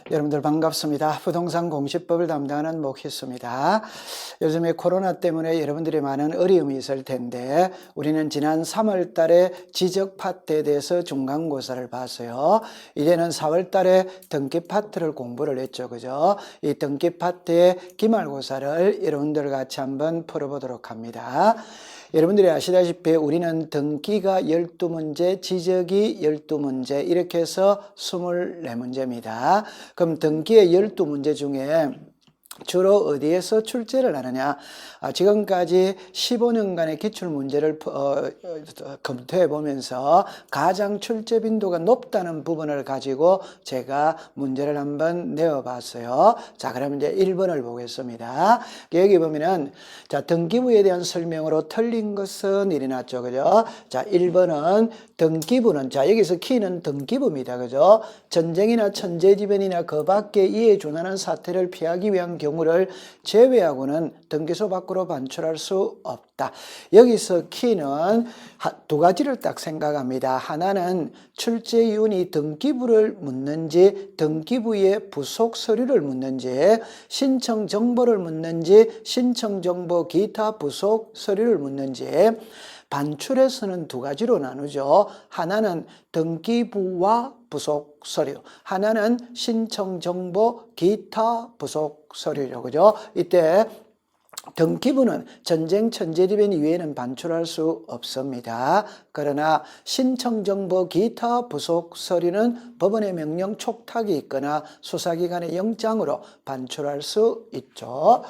여러분들 반갑습니다. 부동산 공시법을 담당하는 목희수입니다. 요즘에 코로나 때문에 여러분들이 많은 어려움이 있을 텐데 우리는 지난 3월 달에 지적 파트에 대해서 중간고사를 봤어요. 이제는 4월 달에 등기 파트를 공부를 했죠. 그죠? 이 등기 파트의 기말고사를 여러분들 같이 한번 풀어보도록 합니다. 여러분들이 아시다시피 우리는 등기가 12문제, 지적이 12문제 이렇게 해서 24문제입니다. 그럼 등기의 12문제 중에 주로 어디에서 출제를 하느냐? 지금까지 15년간의 기출문제를 검토해 보면서 가장 출제 빈도가 높다는 부분을 가지고 제가 문제를 한번 내어봤어요. 자, 그러면 이제 1번을 보겠습니다. 여기 보면은 자, 등기부에 대한 설명으로 틀린 것은 이리 났죠. 그죠? 자, 1번은 등기부는 자, 여기서 키는 등기부입니다. 그죠? 전쟁이나 천재지변이나 그 밖에 이에 준하는 사태를 피하기 위한 경우를 제외하고는 등기소 밖으로 반출할 수 없다. 여기서 키는 두 가지를 딱 생각합니다. 하나는 출제 이윤이 등기부를 묻는지, 등기부의 부속 서류를 묻는지, 신청 정보를 묻는지, 신청 정보 기타 부속 서류를 묻는지. 반출에서는 두 가지로 나누죠. 하나는 등기부와 부속 서류, 하나는 신청 정보 기타 부속 서류죠. 그죠? 이때 등기부는 전쟁 천재지변 이외에는 반출할 수 없습니다. 그러나 신청정보 기타 부속 서류는 법원의 명령 촉탁이 있거나 수사기관의 영장으로 반출할 수 있죠.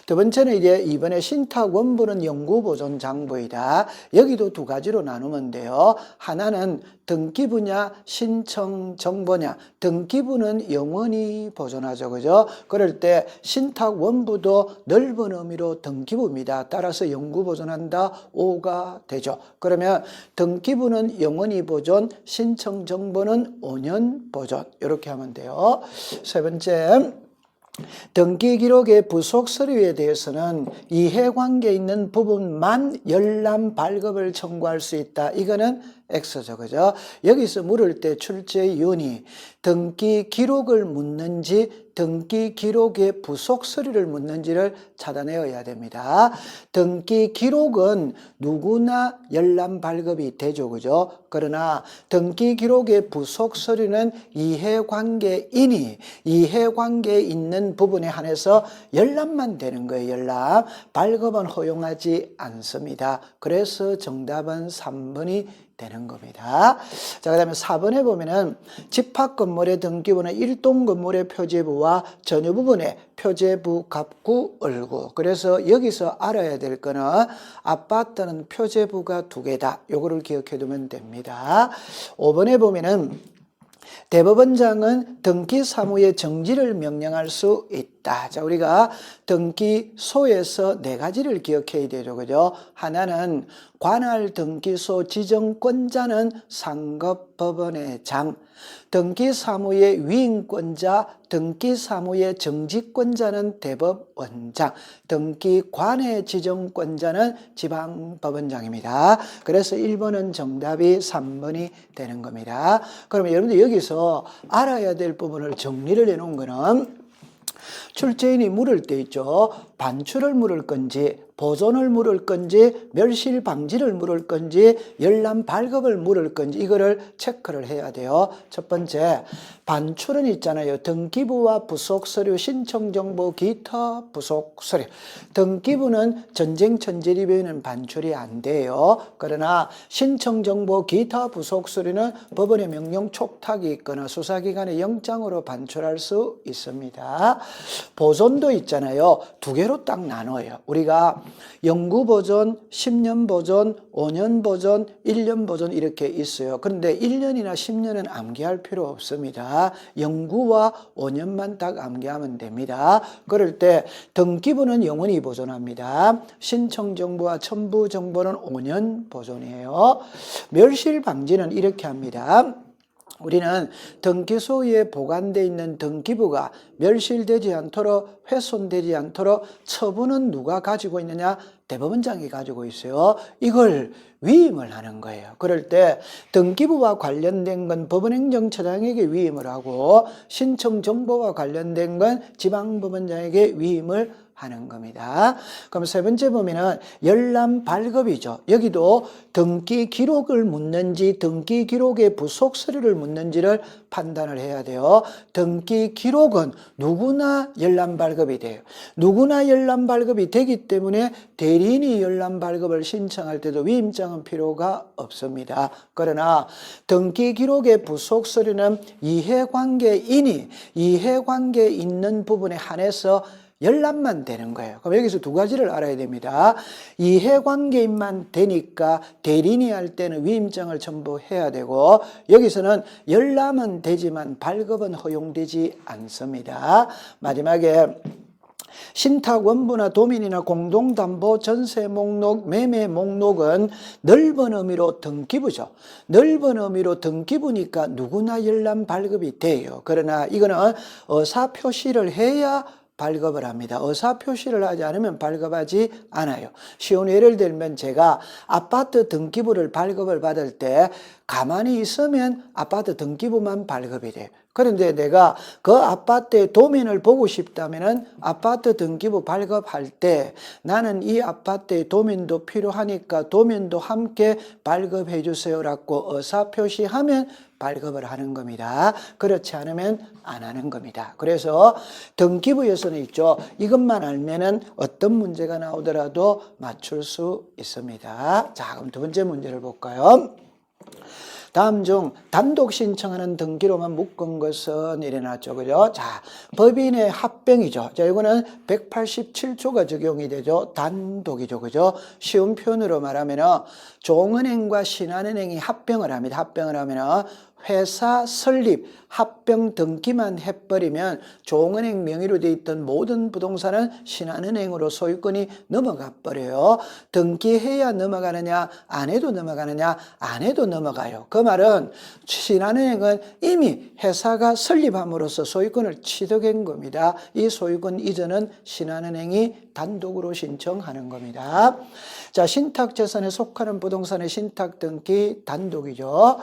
두 번째는 이제 이번에 신탁 원부는 영구보존 장부이다. 여기도 두 가지로 나누면 돼요. 하나는 등기부냐 신청정보냐. 등기부는 영원히 보존하죠. 그죠? 그럴 때 신탁 원부도 넓은 의미로 등기부입니다. 따라서 영구 보존한다 5가 되죠. 그러면 등기부는 영원히 보존, 신청 정보는 5년 보존 이렇게 하면 돼요. 세 번째, 등기 기록의 부속 서류에 대해서는 이해관계 있는 부분만 열람 발급을 청구할 수 있다. 이거는 X죠. 그죠? 여기서 물을 때 출제 이윤이 등기 기록을 묻는지 등기 기록의 부속 서류를 묻는지를 찾아내어야 됩니다. 등기 기록은 누구나 열람 발급이 되죠. 그죠? 그러나 등기 기록의 부속 서류는 이해관계인이 이해관계에 있는 부분에 한해서 열람만 되는 거예요. 열람. 발급은 허용하지 않습니다. 그래서 정답은 3번이 되는 겁니다. 자, 그 다음에 4번에 보면은 집합건물의 등기부는 일동건물의 표제부와 전유 부분의 표제부 갑구 을구. 그래서 여기서 알아야 될 거는 아파트는 표제부가 두 개다. 요거를 기억해 두면 됩니다. 5번에 보면은 대법원장은 등기 사무의 정지를 명령할 수 있다. 자, 우리가 등기소에서 네 가지를 기억해야 되죠. 그죠? 하나는 관할 등기소 지정권자는 상급법원의 장, 등기사무의 위임권자, 등기사무의 정지권자는 대법원장, 등기관의 지정권자는 지방법원장입니다. 그래서 1번은 정답이 3번이 되는 겁니다. 그러면 여러분들 여기서 알아야 될 부분을 정리를 해놓은 거는 출제인이 물을 때 있죠. 반출을 물을 건지 보존을 물을 건지 멸실 방지를 물을 건지 열람 발급을 물을 건지 이거를 체크를 해야 돼요. 첫 번째, 반출은 있잖아요. 등기부와 부속 서류, 신청 정보 기타 부속 서류. 등기부는 전쟁 천재지변은 반출이 안 돼요. 그러나 신청 정보 기타 부속 서류는 법원의 명령 촉탁이 있거나 수사기관의 영장으로 반출할 수 있습니다. 보존도 있잖아요. 두 개로 딱 나눠요. 우리가 영구 보존, 10년 보존, 5년 보존, 1년 보존 이렇게 있어요. 그런데 1년이나 10년은 암기할 필요 없습니다. 영구와 5년만 딱 암기하면 됩니다. 그럴 때 등기부는 영원히 보존합니다. 신청 정보와 첨부 정보는 5년 보존이에요. 멸실 방지는 이렇게 합니다. 우리는 등기소에 보관되어 있는 등기부가 멸실되지 않도록 훼손되지 않도록 처분은 누가 가지고 있느냐? 대법원장이 가지고 있어요. 이걸 위임을 하는 거예요. 그럴 때 등기부와 관련된 건 법원행정처장에게 위임을 하고 신청정보와 관련된 건 지방법원장에게 위임을 하는 겁니다. 그럼 세 번째 보면은 열람 발급이죠. 여기도 등기 기록을 묻는지 등기 기록의 부속 서류를 묻는지를 판단을 해야 돼요. 등기 기록은 누구나 열람 발급이 돼요. 누구나 열람 발급이 되기 때문에 대리인이 열람 발급을 신청할 때도 위임장은 필요가 없습니다. 그러나 등기 기록의 부속 서류는 이해관계인이 이해관계 있는 부분에 한해서 열람만 되는 거예요. 그럼 여기서 두 가지를 알아야 됩니다. 이해관계인만 되니까 대리인이 할 때는 위임장을 첨부해야 되고 여기서는 열람은 되지만 발급은 허용되지 않습니다. 마지막에 신탁 원부나 도민이나 공동담보, 전세 목록, 매매 목록은 넓은 의미로 등기부죠. 넓은 의미로 등기부니까 누구나 열람 발급이 돼요. 그러나 이거는 의사표시를 해야 발급을 합니다. 의사표시를 하지 않으면 발급하지 않아요. 쉬운 예를 들면 제가 아파트 등기부를 발급을 받을 때 가만히 있으면 아파트 등기부만 발급이 돼요. 그런데 내가 그 아파트의 도면을 보고 싶다면 아파트 등기부 발급할 때 나는 이 아파트의 도면도 필요하니까 도면도 함께 발급해 주세요라고 의사표시하면 발급을 하는 겁니다. 그렇지 않으면 안 하는 겁니다. 그래서 등기부에서는 있죠. 이것만 알면은 어떤 문제가 나오더라도 맞출 수 있습니다. 자, 그럼 두 번째 문제를 볼까요? 다음 중 단독 신청하는 등기로만 묶은 것은 이래 놨죠. 그죠? 자, 법인의 합병이죠. 자, 이거는 187조가 적용이 되죠. 단독이죠. 그죠? 쉬운 표현으로 말하면 종은행과 신한은행이 합병을 합니다. 합병을 하면 회사 설립, 합병 등기만 해버리면 종은행 명의로 되어 있던 모든 부동산은 신한은행으로 소유권이 넘어가 버려요. 등기해야 넘어가느냐, 안 해도 넘어가느냐, 안 해도 넘어가요. 그 말은 신한은행은 이미 회사가 설립함으로써 소유권을 취득한 겁니다. 이 소유권 이전은 신한은행이 단독으로 신청하는 겁니다. 자, 신탁재산에 속하는 부동산의 신탁등기 단독이죠.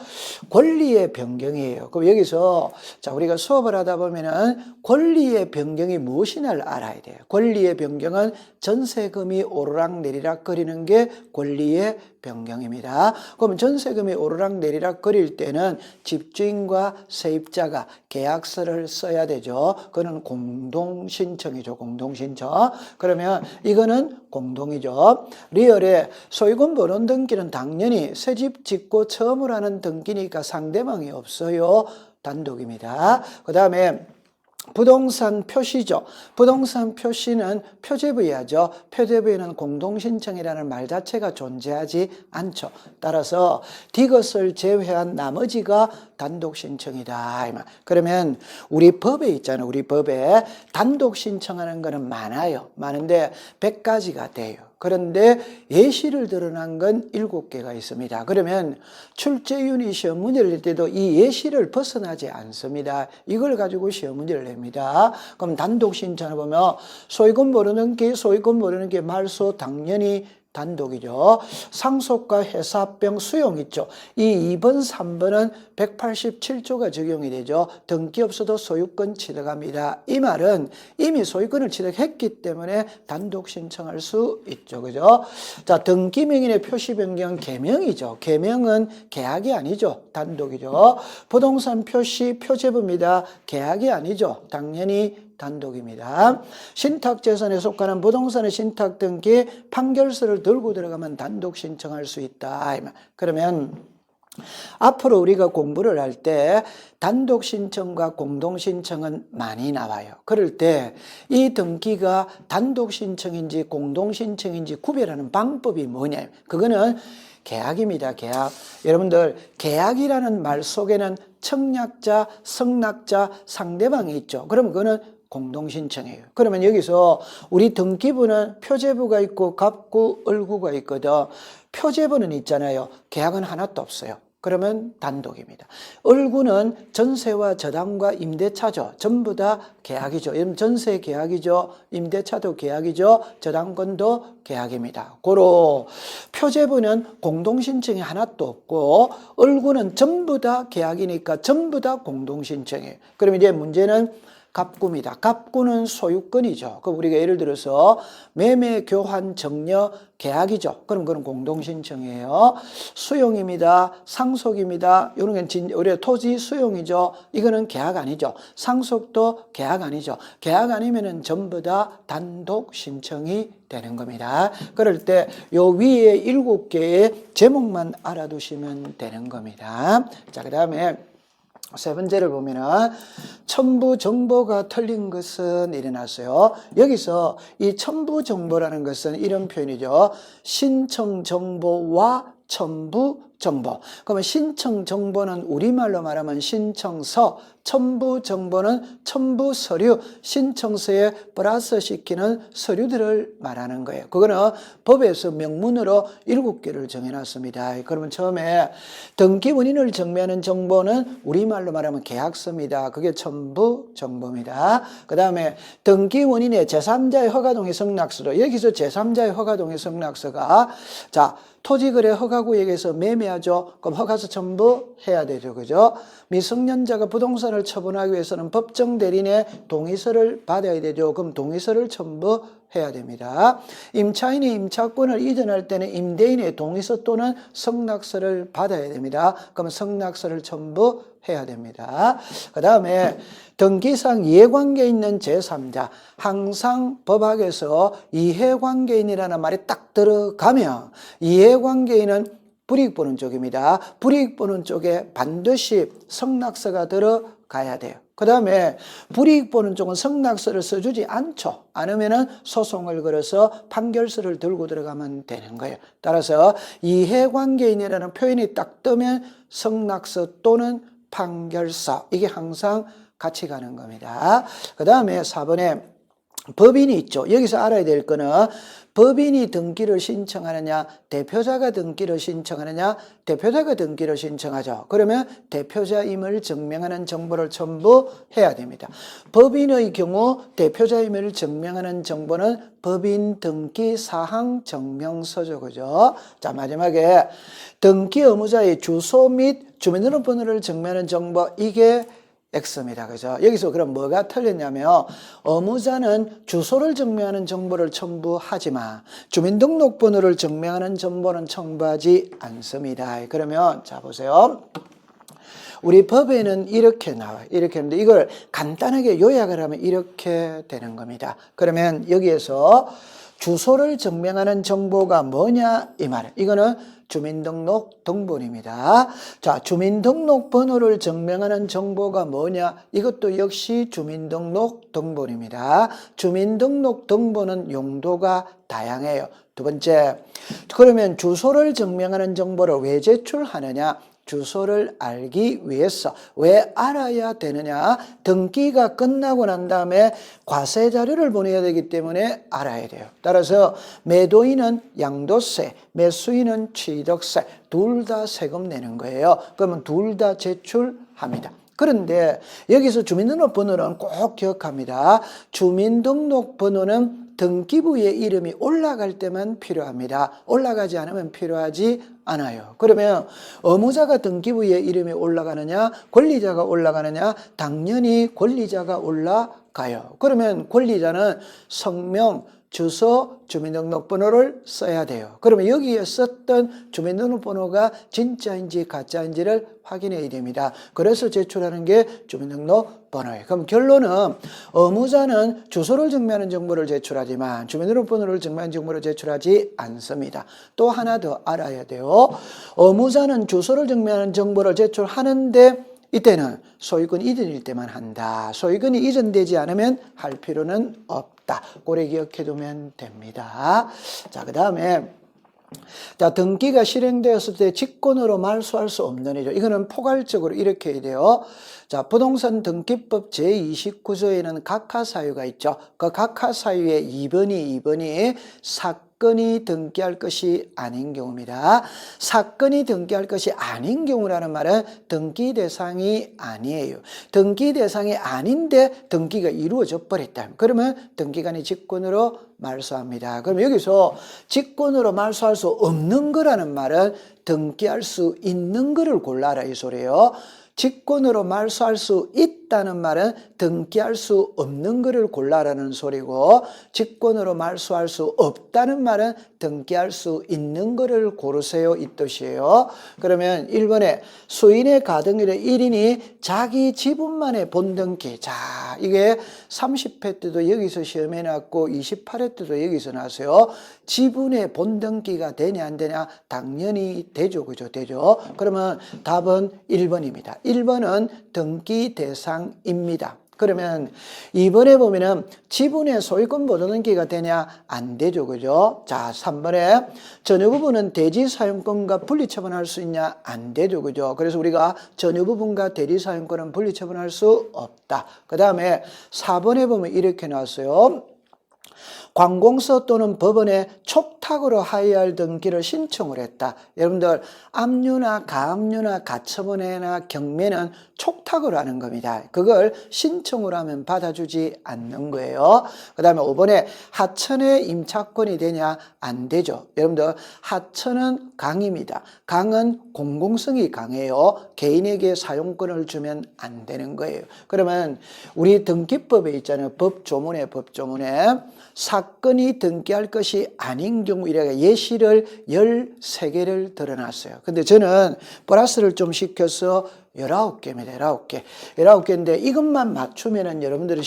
권리의 변경이에요. 그럼 여기서 자, 우리가 수업을 하다 보면은 권리의 변경이 무엇이냐를 알아야 돼요. 권리의 변경은 전세금이 오르락 내리락 거리는 게 권리의 변경입니다. 그러면 전세금이 오르락 내리락 거릴 때는 집주인과 세입자가 계약서를 써야 되죠. 그거는 공동신청이죠. 공동신청. 그러면 이거는 공동이죠. 리얼의 소유권 번호 등기는 당연히 새집 짓고 처음으로 하는 등기니까 상대방이 없어요. 단독입니다. 그 다음에 부동산 표시죠. 부동산 표시는 표제부에 하죠. 표제부에는 공동신청이라는 말 자체가 존재하지 않죠. 따라서 이것을 제외한 나머지가 단독신청이다. 그러면 우리 법에 있잖아요. 우리 법에 단독신청하는 거는 많아요. 많은데 100가지가 돼요. 그런데 예시를 드러난 건 7개가 있습니다. 그러면 출제윤이 시험 문제를 낼 때도 이 예시를 벗어나지 않습니다. 이걸 가지고 시험 문제를 냅니다. 그럼 단독 신청을 보면 소유권 모르는 게 말소 당연히 단독이죠. 상속과 회사합병 수용 있죠. 이 2번, 3번은 187조가 적용이 되죠. 등기 없어도 소유권 취득합니다. 이 말은 이미 소유권을 취득했기 때문에 단독 신청할 수 있죠. 그죠? 자, 등기 명인의 표시 변경 개명이죠. 개명은 계약이 아니죠. 단독이죠. 부동산 표시 표제부입니다. 계약이 아니죠. 당연히 단독입니다. 신탁재산에 속하는 부동산의 신탁등기 판결서를 들고 들어가면 단독 신청할 수 있다. 그러면 앞으로 우리가 공부를 할 때 단독 신청과 공동 신청은 많이 나와요. 그럴 때 이 등기가 단독 신청인지 공동 신청인지 구별하는 방법이 뭐냐? 그거는 계약입니다. 계약. 여러분들 계약이라는 말 속에는 청약자, 성낙자, 상대방이 있죠. 그럼 그거는 공동신청이에요. 그러면 여기서 우리 등기부는 표제부가 있고 갑구, 을구가 있거든. 표제부는 있잖아요. 계약은 하나도 없어요. 그러면 단독입니다. 을구는 전세와 저당과 임대차죠. 전부 다 계약이죠. 전세 계약이죠. 임대차도 계약이죠. 저당권도 계약입니다. 고로 표제부는 공동신청이 하나도 없고 을구는 전부 다 계약이니까 전부 다 공동신청이에요. 그럼 이제 문제는 갑구입니다. 갑구는 소유권이죠. 그럼 우리가 예를 들어서 매매, 교환, 정려, 계약이죠. 그럼 그건 공동신청이에요. 수용입니다. 상속입니다. 이런 건 우리가 토지 수용이죠. 이거는 계약 아니죠. 상속도 계약 아니죠. 계약 아니면은 전부 다 단독 신청이 되는 겁니다. 그럴 때 요 위에 7개의 제목만 알아두시면 되는 겁니다. 자, 그 다음에 세 번째를 보면은 첨부 정보가 틀린 것은 일어났어요. 여기서 이 첨부 정보라는 것은 이런 표현이죠. 신청 정보와 첨부 정보. 그러면 신청 정보는 우리말로 말하면 신청서, 첨부 정보는 첨부 서류, 신청서에 플러스 시키는 서류들을 말하는 거예요. 그거는 법에서 명문으로 7개를 정해놨습니다. 그러면 처음에 등기 원인을 정리하는 정보는 우리말로 말하면 계약서입니다. 그게 첨부 정보입니다. 그 다음에 등기 원인의 제3자의 허가동의 승낙서로, 여기서 제3자의 허가동의 승낙서가 자 토지거래 허가구역에서 매매하죠. 그럼 허가서 첨부해야 되죠. 그죠? 미성년자가 부동산을 처분하기 위해서는 법정 대리인의 동의서를 받아야 되죠. 그럼 동의서를 첨부해야 됩니다. 임차인이 임차권을 이전할 때는 임대인의 동의서 또는 승낙서를 받아야 됩니다. 그럼 승낙서를 첨부해야 됩니다. 그 다음에 등기상 이해관계 있는 제3자, 항상 법학에서 이해관계인이라는 말이 딱 들어가면 이해관계인은 불이익 보는 쪽입니다. 불이익 보는 쪽에 반드시 승낙서가 들어가야 돼요. 그 다음에 불이익 보는 쪽은 승낙서를 써주지 않으면은 소송을 걸어서 판결서를 들고 들어가면 되는 거예요. 따라서 이해관계인이라는 표현이 딱 뜨면 승낙서 또는 판결서, 이게 항상 같이 가는 겁니다. 그 다음에 4번에 법인이 있죠. 여기서 알아야 될 거는 법인이 등기를 신청하느냐, 대표자가 등기를 신청하느냐, 대표자가 등기를 신청하죠. 그러면 대표자임을 증명하는 정보를 첨부해야 됩니다. 법인의 경우 대표자임을 증명하는 정보는 법인 등기 사항 증명서죠. 그죠? 자, 마지막에 등기 의무자의 주소 및 주민등록번호를 증명하는 정보, 이게 X입니다. 그죠? 여기서 그럼 뭐가 틀렸냐면 의무자는 주소를 증명하는 정보를 첨부하지만 주민등록번호를 증명하는 정보는 첨부하지 않습니다. 그러면 자 보세요. 우리 법에는 이렇게 나와요. 이렇게 하는데 이걸 간단하게 요약을 하면 이렇게 되는 겁니다. 그러면 여기에서 주소를 증명하는 정보가 뭐냐 이 말. 이거는 주민등록 등본입니다. 자, 주민등록 번호를 증명하는 정보가 뭐냐? 이것도 역시 주민등록 등본입니다. 주민등록 등본은 용도가 다양해요. 두 번째, 그러면 주소를 증명하는 정보를 왜 제출하느냐? 주소를 알기 위해서. 왜 알아야 되느냐? 등기가 끝나고 난 다음에 과세 자료를 보내야 되기 때문에 알아야 돼요. 따라서 매도인은 양도세, 매수인은 취득세, 둘 다 세금 내는 거예요. 그러면 둘 다 제출합니다. 그런데 여기서 주민등록번호는 꼭 기억합니다. 주민등록번호는 등기부의 이름이 올라갈 때만 필요합니다. 올라가지 않으면 필요하지 않아요. 그러면 의무자가 등기부에 이름이 올라가느냐, 권리자가 올라가느냐? 당연히 권리자가 올라가요. 그러면 권리자는 성명, 주소, 주민등록번호를 써야 돼요. 그러면 여기에 썼던 주민등록번호가 진짜인지 가짜인지를 확인해야 됩니다. 그래서 제출하는 게 주민등록번호예요. 그럼 결론은 의무자는 주소를 증명하는 정보를 제출하지만 주민등록번호를 증명하는 정보를 제출하지 않습니다. 또 하나 더 알아야 돼요. 의무자는 주소를 증명하는 정보를 제출하는데 이때는 소유권 이전일 때만 한다. 소유권이 이전되지 않으면 할 필요는 없다. 고래 기억해 두면 됩니다. 자, 그 다음에 자, 등기가 실행되었을 때 직권으로 말소할 수 없는 일이죠. 이거는 포괄적으로 이렇게 해야 돼요. 자, 부동산 등기법 제29조에는 각하사유가 있죠. 그 각하사유의 2번이 사건이 등기할 것이 아닌 경우입니다. 사건이 등기할 것이 아닌 경우라는 말은 등기 대상이 아니에요. 등기 대상이 아닌데 등기가 이루어져 버렸다. 그러면 등기관이 직권으로 말소합니다. 그럼 여기서 직권으로 말소할 수 없는 거라는 말은 등기할 수 있는 거를 골라라 이 소리예요. 직권으로 말소할 수 있다는 말은 등기할 수 없는 것을 골라라는 소리고, 직권으로 말소할 수 없다는 말은 등기할 수 있는 것을 고르세요 이 뜻이에요. 그러면 1번에 수인의 가등기를 1인이 자기 지분만의 본등기. 자, 이게 30회 때도 여기서 시험에 나왔고 28회 때도 여기서 나왔어요. 지분의 본등기가 되냐 안 되냐? 당연히 되죠. 그죠? 되죠. 그러면 답은 1번입니다. 1번은 등기 대상입니다. 그러면 2번에 보면은 지분의 소유권 보존등기가 되냐? 안 되죠. 그죠? 자, 3번에 전유 부분은 대지 사용권과 분리 처분할 수 있냐? 안 되죠. 그죠? 그래서 우리가 전유 부분과 대지 사용권은 분리 처분할 수 없다. 그 다음에 4번에 보면 이렇게 나왔어요. 관공서 또는 법원에 촉탁으로 하여할 등기를 신청을 했다. 여러분들 압류나 가압류나 가처분회나 경매는 촉탁으로 하는 겁니다. 그걸 신청을 하면 받아주지 않는 거예요. 그 다음에 5번에 하천의 임차권이 되냐? 안 되죠. 여러분들 하천은 강입니다. 강은 공공성이 강해요. 개인에게 사용권을 주면 안 되는 거예요. 그러면 우리 등기법에 있잖아요. 법조문에 사건이 등기할 것이 아닌 경우 이래가 예시를 13개를 들어놨어요. 근데 저는 플러스를 좀 시켜서 19개입니다. 19개. 19개인데 이것만 맞추면은 여러분들이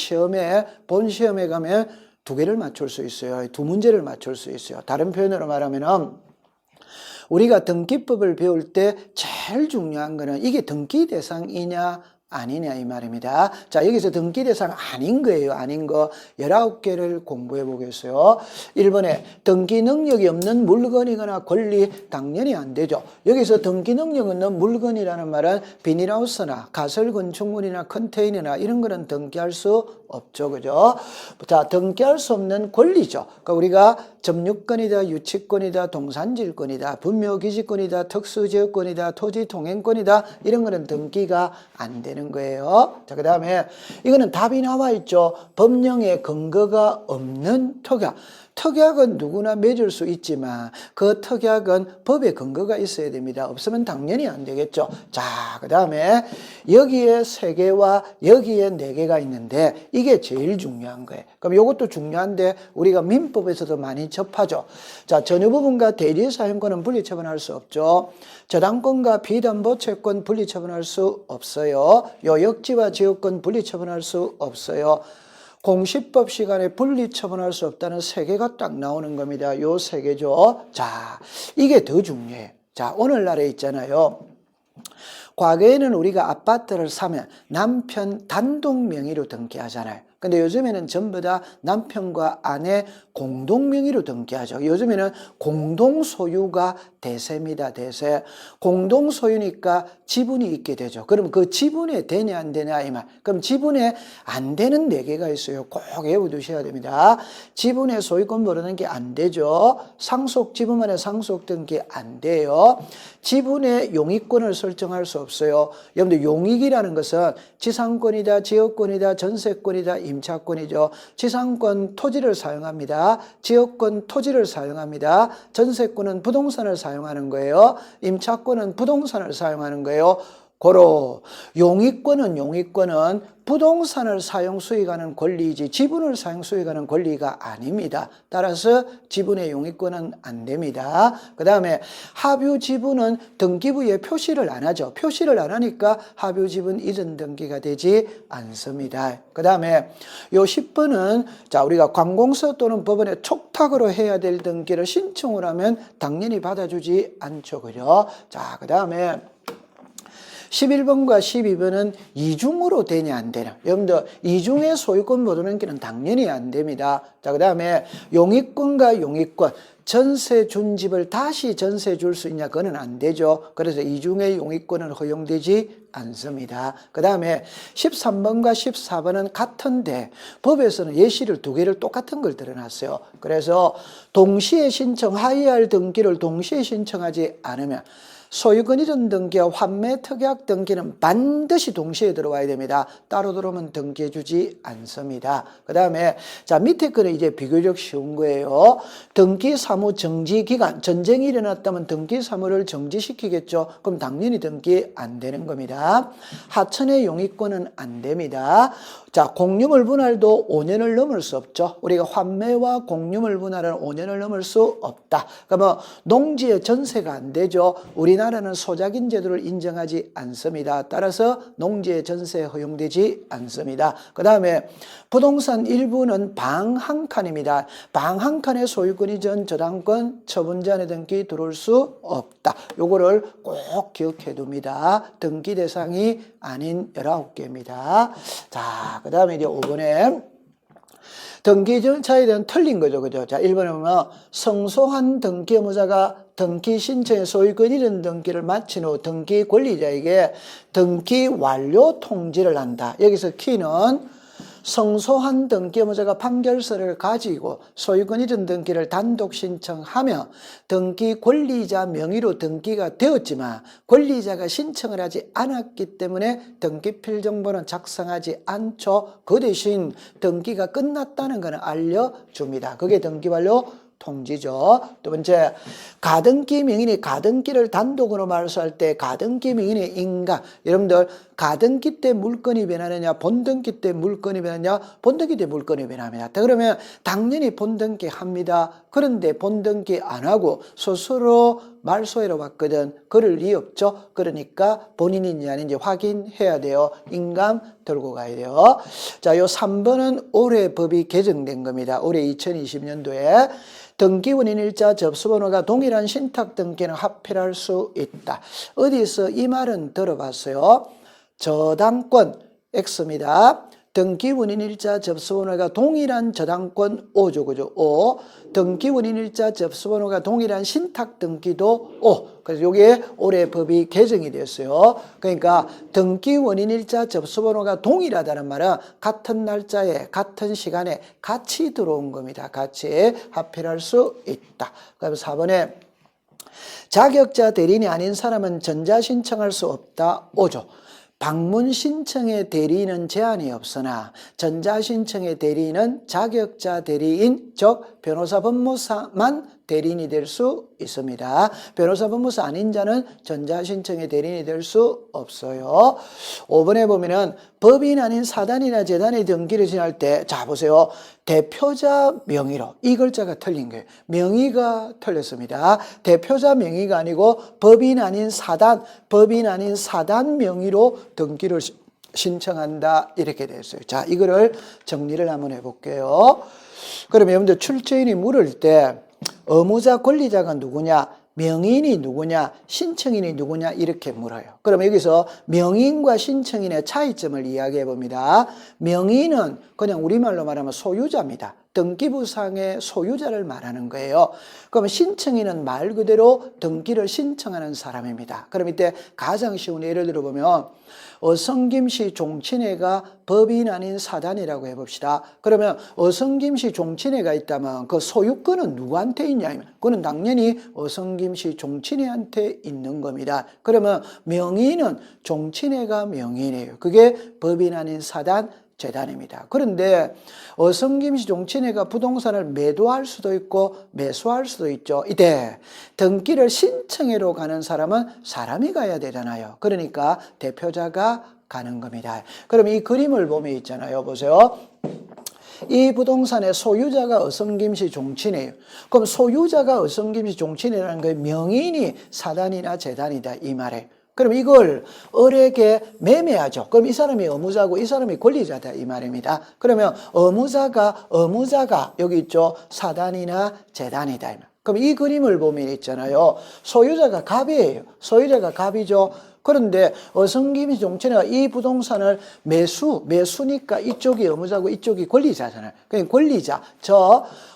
본 시험에 가면 2개를 맞출 수 있어요. 2문제를 맞출 수 있어요. 다른 표현으로 말하면은 우리가 등기법을 배울 때 제일 중요한 거는 이게 등기 대상이냐 아니냐 이 말입니다. 자, 여기서 등기 대상 아닌 거예요. 아닌 거 19개를 공부해 보겠어요. 1번에 등기 능력이 없는 물건이거나 권리 당연히 안 되죠. 여기서 등기 능력 없는 물건이라는 말은 비닐하우스나 가설 건축물이나 컨테이너나 이런 거는 등기할 수 없죠. 그죠? 자, 등기할 수 없는 권리죠. 그러니까 우리가 점유권이다, 유치권이다, 동산질권이다, 분묘기지권이다, 특수지역권이다, 토지통행권이다 이런 거는 등기가 안 되는 거예요. 자, 그 다음에 이거는 답이 나와 있죠. 법령에 근거가 없는 특약. 특약은 누구나 맺을 수 있지만 그 특약은 법에 근거가 있어야 됩니다. 없으면 당연히 안 되겠죠. 자, 그 다음에 여기에 3개와 여기에 4개가 있는데 이게 제일 중요한 거예요. 그럼 이것도 중요한데 우리가 민법에서도 많이 접하죠. 자, 전유 부분과 대리 사용권은 분리 처분할 수 없죠. 저당권과 비담보채권 분리 처분할 수 없어요. 요역지와 지역권 분리 처분할 수 없어요. 공시법 시간에 분리 처분할 수 없다는 3개가 딱 나오는 겁니다. 요 3개죠. 자, 이게 더 중요해요. 자, 오늘날에 있잖아요. 과거에는 우리가 아파트를 사면 남편 단독 명의로 등기하잖아요. 근데 요즘에는 전부 다 남편과 아내 공동 명의로 등기하죠. 요즘에는 공동 소유가 대세입니다. 대세. 공동 소유니까 지분이 있게 되죠. 그럼 그 지분에 되냐 안 되냐 이 말. 그럼 지분에 안 되는 4개가 있어요. 꼭 외워두셔야 됩니다. 지분의 소유권 모르는 게 안 되죠. 상속 지분만의 상속 등기 안 돼요. 지분의 용익권을 설정할 수 없어요. 여러분들 용익이라는 것은 지상권이다, 지역권이다, 전세권이다, 임차권이죠. 지상권 토지를 사용합니다. 지역권 토지를 사용합니다. 전세권은 부동산을 사용하는 거예요. 임차권은 부동산을 사용하는 거예요. 고로 용익권은 부동산을 사용 수익하는 권리이지 지분을 사용 수익하는 권리가 아닙니다. 따라서 지분의 용익권은 안 됩니다. 그 다음에 합유 지분은 등기부에 표시를 안 하죠. 표시를 안 하니까 합유 지분 이전 등기가 되지 않습니다. 그 다음에 요 10번은 자, 우리가 관공서 또는 법원에 촉탁으로 해야 될 등기를 신청을 하면 당연히 받아주지 않죠. 그죠? 자, 그 다음에 11번과 12번은 이중으로 되냐 안 되냐. 여러분들 이중의 소유권 못 얻는 당연히 안 됩니다. 자, 그 다음에 용익권과 용익권. 전세 준 집을 다시 전세 줄 수 있냐? 그거는 안 되죠. 그래서 이중의 용익권은 허용되지 않습니다. 그 다음에 13번과 14번은 같은데 법에서는 예시를 두 개를 똑같은 걸 들어놨어요. 그래서 동시에 신청, 하이할 등기를 동시에 신청하지 않으면 소유권 이전 등기와 환매 특약 등기는 반드시 동시에 들어와야 됩니다. 따로 들어오면 등기해 주지 않습니다. 그 다음에 자 밑에 거는 이제 비교적 쉬운 거예요. 등기 사무 정지 기간, 전쟁이 일어났다면 등기 사무를 정지시키겠죠. 그럼 당연히 등기 안 되는 겁니다. 하천의 용익권은 안 됩니다. 자, 공유물 분할도 5년을 넘을 수 없죠. 우리가 환매와 공유물 분할은 5년을 넘을 수 없다. 그러면 농지의 전세가 안 되죠. 우리나라는 소작인 제도를 인정하지 않습니다. 따라서 농지의 전세 허용되지 않습니다. 그 다음에 부동산 일부는 방 한 칸입니다. 방 한 칸의 소유권 이전 저당권 처분 제한에 등기 들어올 수 없다. 요거를 꼭 기억해 둡니다. 등기 대상이 아닌 19개입니다. 자, 그 다음에 이제 5번에 등기 절차에 대한 틀린 거죠. 그죠? 자, 1번에 보면 성소한 등기 의무자가 등기 신청의 소유권 이전 등기를 마친 후 등기 권리자에게 등기 완료 통지를 한다. 여기서 키는 성소한 등기 의무자가 판결서를 가지고 소유권 이전 등기를 단독 신청하며 등기 권리자 명의로 등기가 되었지만 권리자가 신청을 하지 않았기 때문에 등기 필정본은 작성하지 않죠. 그 대신 등기가 끝났다는 것을 알려줍니다. 그게 등기 완료 통지죠. 두 번째, 가등기 명인이 가등기를 단독으로 말소할 때 가등기 명인의 인가. 여러분들 가등기 때 물건이 변하느냐 본등기 때 물건이 변하느냐 본등기 때 물건이 변합니다. 그러면 당연히 본등기 합니다. 그런데 본등기 안 하고 스스로 말소해로 왔거든. 그럴 리 없죠. 그러니까 본인인지 아닌지 확인해야 돼요. 인감 들고 가야 돼요. 자, 요 3번은 올해 법이 개정된 겁니다. 올해 2020년도에 등기원인 일자 접수번호가 동일한 신탁 등기는 합필할 수 있다. 어디서 이 말은 들어봤어요? 저당권 X입니다. 등기원인 일자 접수번호가 동일한 저당권 O죠. 그죠? O. 등기원인 일자 접수번호가 동일한 신탁 등기도 O. 그래서 이게 올해 법이 개정이 됐어요. 그러니까 등기원인 일자 접수번호가 동일하다는 말은 같은 날짜에 같은 시간에 같이 들어온 겁니다. 같이 합필할 수 있다. 그다음에 4번에 자격자 대리인이 아닌 사람은 전자신청할 수 없다. O죠. 방문 신청의 대리인은 제한이 없으나 전자신청의 대리인은 자격자 대리인, 즉 변호사 법무사만 대리인이 될 수 있습니다. 변호사 법무사 아닌 자는 전자신청의 대리인이 될 수 없어요. 5번에 보면은 법인 아닌 사단이나 재단의 등기를 진행할 때, 자 보세요. 대표자 명의로, 이 글자가 틀린 거예요. 명의가 틀렸습니다. 대표자 명의가 아니고 법인 아닌 사단, 법인 아닌 사단 명의로 등기를 신청한다. 이렇게 됐어요. 자, 이거를 정리를 한번 해볼게요. 그러면 여러분들 출제인이 물을 때 의무자 권리자가 누구냐, 명인이 누구냐, 신청인이 누구냐 이렇게 물어요. 그럼 여기서 명인과 신청인의 차이점을 이야기해 봅니다. 명인은 그냥 우리말로 말하면 소유자입니다. 등기부상의 소유자를 말하는 거예요. 그러면 신청인은 말 그대로 등기를 신청하는 사람입니다. 그럼 이때 가장 쉬운 예를 들어보면 어성김씨 종친회가 법인 아닌 사단이라고 해봅시다. 그러면 어성김씨 종친회가 있다면 그 소유권은 누구한테 있냐? 그거는 당연히 어성김씨 종친회한테 있는 겁니다. 그러면 명의는 종친회가 명의이에요. 그게 법인 아닌 사단, 재단입니다. 그런데 어성김씨 종친회가 부동산을 매도할 수도 있고 매수할 수도 있죠. 이때 등기를 신청해로 가는 사람은 사람이 가야 되잖아요. 그러니까 대표자가 가는 겁니다. 그럼 이 그림을 보면 있잖아요. 보세요. 이 부동산의 소유자가 어성김씨 종친회예요. 그럼 소유자가 어성김씨 종친회라는 게 명인이 사단이나 재단이다 이 말이에요. 그럼 이걸 을에게 매매하죠. 그럼 이 사람이 의무자고 이 사람이 권리자다 이 말입니다. 그러면 의무자가 여기 있죠. 사단이나 재단이다. 그럼 이 그림을 보면 있잖아요. 소유자가 갑이에요. 소유자가 갑이죠. 그런데 어성김이 종친회가 이 부동산을 매수니까 이쪽이 의무자고 이쪽이 권리자잖아요. 그러니까 권리자,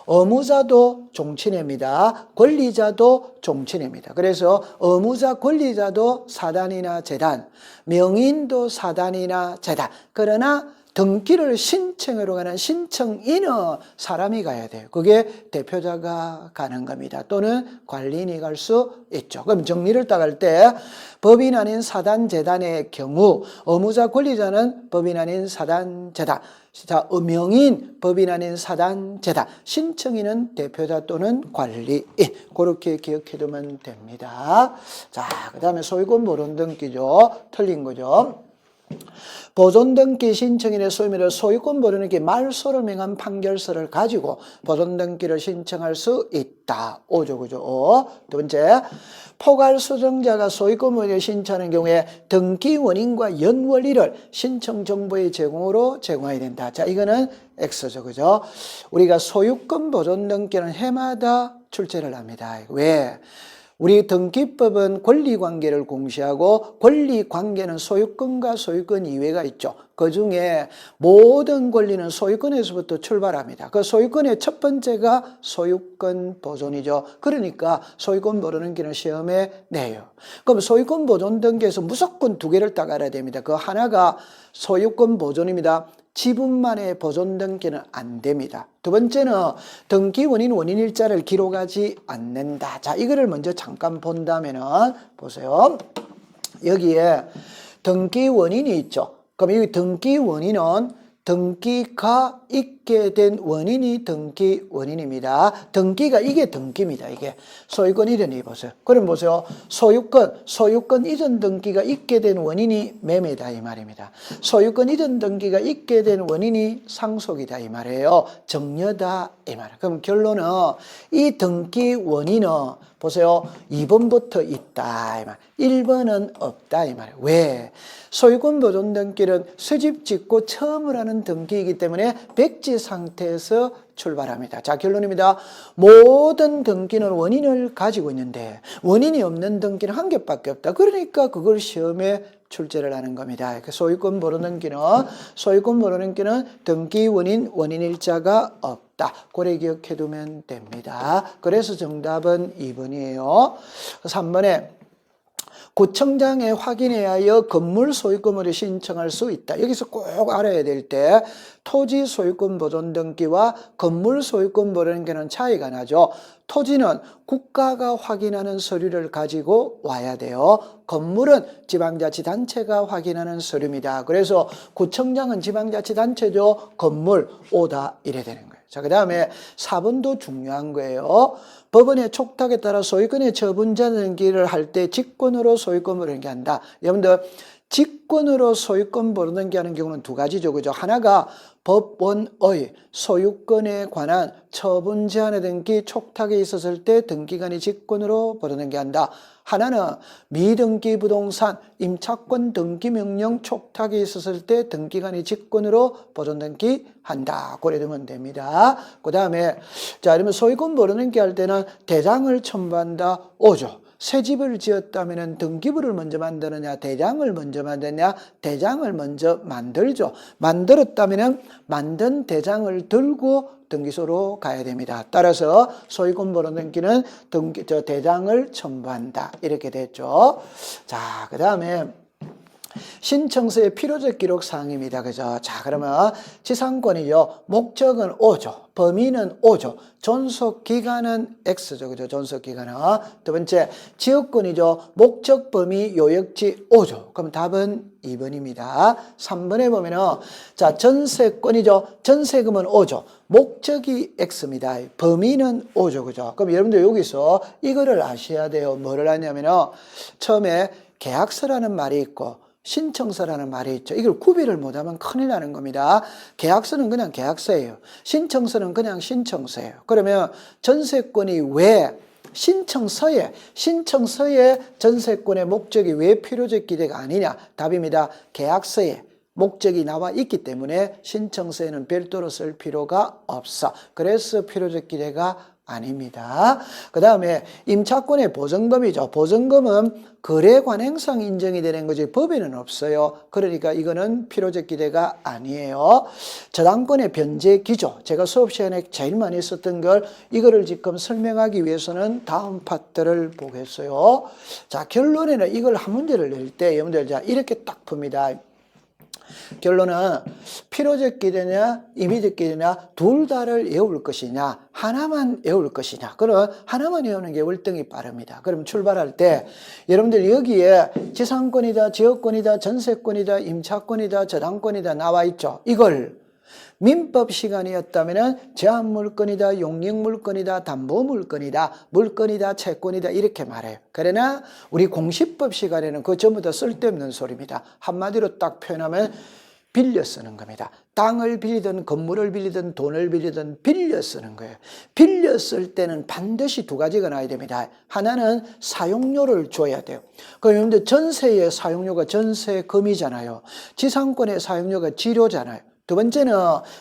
의무자도 종친회입니다. 권리자도 종친회입니다. 그래서 의무자, 권리자도 사단이나 재단, 명인도 사단이나 재단. 그러나 등기를 신청하러 가는 신청인은 사람이 가야 돼요. 그게 대표자가 가는 겁니다. 또는 관리인이 갈 수 있죠. 그럼 정리를 딱 할 때 법인 아닌 사단 재단의 경우 의무자 권리자는 법인 아닌 사단 재단, 자, 명인 법인 아닌 사단 재단, 신청인은 대표자 또는 관리인. 그렇게 기억해 두면 됩니다. 자, 그다음에 소유권 보존 등기죠. 틀린 거죠. 보존등기 신청인의 소유물을 소유권 보존에게 말소를 명한 판결서를 가지고 보존등기를 신청할 수 있다. 5죠, 그죠? 두 번째, 포괄수정자가 소유권 보존을 신청하는 경우에 등기 원인과 연원리를 신청 정보의 제공으로 제공해야 된다. 자, 이거는 X죠, 그죠? 우리가 소유권 보존 등기는 해마다 출제를 합니다. 왜? 우리 등기법은 권리관계를 공시하고 권리관계는 소유권과 소유권 이외가 있죠. 그중에 모든 권리는 소유권에서부터 출발합니다. 그 소유권의 첫 번째가 소유권 보존이죠. 그러니까 소유권 보존등기는 시험에 내요. 그럼 소유권 보존 등기에서 무조건 두 개를 딱 알아야 됩니다. 그 하나가 소유권 보존입니다. 지분만의 보존 등기는 안 됩니다. 두 번째는 등기 원인일자를 기록하지 않는다. 자, 이거를 먼저 잠깐 본다면은 보세요. 여기에 등기 원인이 있죠. 그럼 이 등기 원인은 등기가 있게 된 원인이 등기 원인입니다. 등기가 이게 등기입니다. 이게 소유권 이전이 보세요. 그럼 보세요. 소유권 이전 등기가 있게 된 원인이 매매다 이 말입니다. 소유권 이전 등기가 있게 된 원인이 상속이다 이 말이에요. 정려다 이 말이에요. 그럼 결론은 이 등기 원인은 보세요. 2번부터 있다 이 말. 1번은 없다 이 말이에요. 왜? 소유권 보존 등기는 수집 짓고 처음을 하는 등기이기 때문에 백지 상태에서 출발합니다. 자, 결론입니다. 모든 등기는 원인을 가지고 있는데 원인이 없는 등기는 한 개밖에 없다. 그러니까 그걸 시험에 출제를 하는 겁니다. 소유권 보존 등기는 등기 원인일자가 없다. 그래 기억해 두면 됩니다. 그래서 정답은 2번이에요. 3번에 구청장에 확인에 하여 건물 소유권을 신청할 수 있다. 여기서 꼭 알아야 될 때 토지 소유권 보존 등기와 건물 소유권 보존 등기는 차이가 나죠. 토지는 국가가 확인하는 서류를 가지고 와야 돼요. 건물은 지방자치단체가 확인하는 서류입니다. 그래서 구청장은 지방자치단체죠. 건물 오다 이래 되는 거예요. 자, 그 다음에 4번도 중요한 거예요. 법원의 촉탁에 따라 소유권의 처분자 등기를 할 때 직권으로 소유권 등기한다. 여러분들 직권으로 소유권 보존 등기하는 경우는 두 가지죠. 그죠? 하나가 법원의 소유권에 관한 처분 제한의 등기 촉탁에 있었을 때 등기관이 직권으로 보존 등기한다. 하나는 미등기 부동산 임차권 등기 명령 촉탁에 있었을 때 등기관이 직권으로 보존 등기한다. 고려 두면 됩니다. 그 다음에 자, 그러면 소유권 보존 등기할 때는 대장을 첨부한다. 5죠. 새 집을 지었다면 등기부를 먼저 만드느냐, 대장을 먼저 만드느냐, 대장을 먼저 만들죠. 만들었다면 만든 대장을 들고 등기소로 가야 됩니다. 따라서 소유권 보존 등기는 대장을 첨부한다. 이렇게 됐죠. 자, 그 다음에 신청서의 필요적 기록 사항입니다. 그죠? 자, 그러면 지상권이죠. 목적은 5조, 범위는 5조, 존속 기간은 X죠. 그죠? 존속 기간은. 두 번째, 지역권이죠. 목적, 범위, 요역지 5조. 그럼 답은 2번입니다. 3번에 보면은 자, 전세권이죠. 전세금은 5조. 목적이 X입니다. 범위는 5조. 그죠? 그럼 여러분들 여기서 이거를 아셔야 돼요. 뭐를 하냐면은 처음에 계약서라는 말이 있고 신청서라는 말이 있죠. 이걸 구별을 못하면 큰일 나는 겁니다. 계약서는 그냥 계약서예요. 신청서는 그냥 신청서예요. 그러면 전세권이 왜 신청서에 전세권의 목적이 왜 필요적 기대가 아니냐? 답입니다. 계약서에 목적이 나와 있기 때문에 신청서에는 별도로 쓸 필요가 없어. 그래서 필요적 기대가 아닙니다. 그 다음에 임차권의 보증금이죠. 보증금은 거래 관행상 인정이 되는 거지 법에는 없어요. 그러니까 이거는 필요적 기대가 아니에요. 저당권의 변제 기조. 제가 수업 시간에 제일 많이 썼던 걸 이거를 지금 설명하기 위해서는 다음 파트를 보겠어요. 자, 결론에는 이걸 한 문제를 낼 때 여러분들 자 이렇게 딱 풉니다. 결론은 필요적 기대냐 임의적 기대냐 둘 다를 외울 것이냐 하나만 외울 것이냐. 그럼 하나만 외우는 게 월등히 빠릅니다. 그럼 출발할 때 여러분들 여기에 지상권이다 지역권이다 전세권이다 임차권이다 저당권이다 나와 있죠. 이걸 민법 시간이었다면 제한물건이다, 용익물건이다, 담보물건이다, 물건이다, 채권이다 이렇게 말해요. 그러나 우리 공시법 시간에는 그거 전부 다 쓸데없는 소리입니다. 한마디로 딱 표현하면 빌려 쓰는 겁니다. 땅을 빌리든 건물을 빌리든 돈을 빌리든 빌려 쓰는 거예요. 빌려 쓸 때는 반드시 두 가지가 나야 됩니다. 하나는 사용료를 줘야 돼요. 그럼 여러분들 전세의 사용료가 전세금이잖아요. 지상권의 사용료가 지료잖아요. 두 번째는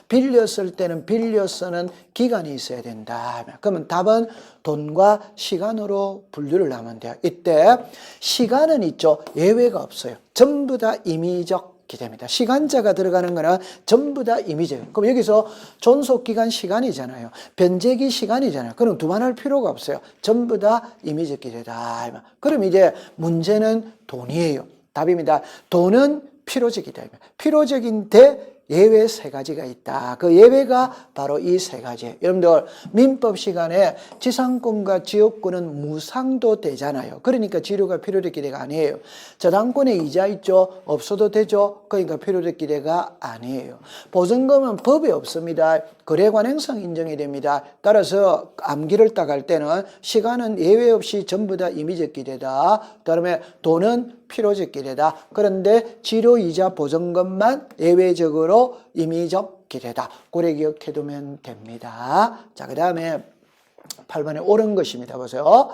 빌려 쓸 때는 빌려 쓰는 기간이 있어야 된다. 그러면 답은 돈과 시간으로 분류를 하면 돼요. 이때 시간은 있죠. 예외가 없어요. 전부 다 임의적 기대입니다. 시간자가 들어가는 거는 전부 다 임의적. 그럼 여기서 존속기간 시간이잖아요. 변제기 시간이잖아요. 그럼 두말할 필요가 없어요. 전부 다 임의적 기대다. 그럼 이제 문제는 돈이에요. 답입니다. 돈은 필요적이다. 필요적인데 예외 세 가지가 있다. 그 예외가 바로 이 세 가지예요. 여러분들 민법 시간에 지상권과 지역권은 무상도 되잖아요. 그러니까 지료가 필요적 기대가 아니에요. 저당권에 이자 있죠. 없어도 되죠. 그러니까 필요적 기대가 아니에요. 보증금은 법에 없습니다. 거래 관행상 인정이 됩니다. 따라서 암기를 딱 할 때는 시간은 예외 없이 전부 다 임의적 기대다. 그다음에 돈은 필요적 기대다. 그런데 지료이자 보증금만 예외적으로 임의적 기대다. 고래 기억해 두면 됩니다. 자, 그 다음에 8번에 옳은 것입니다. 보세요.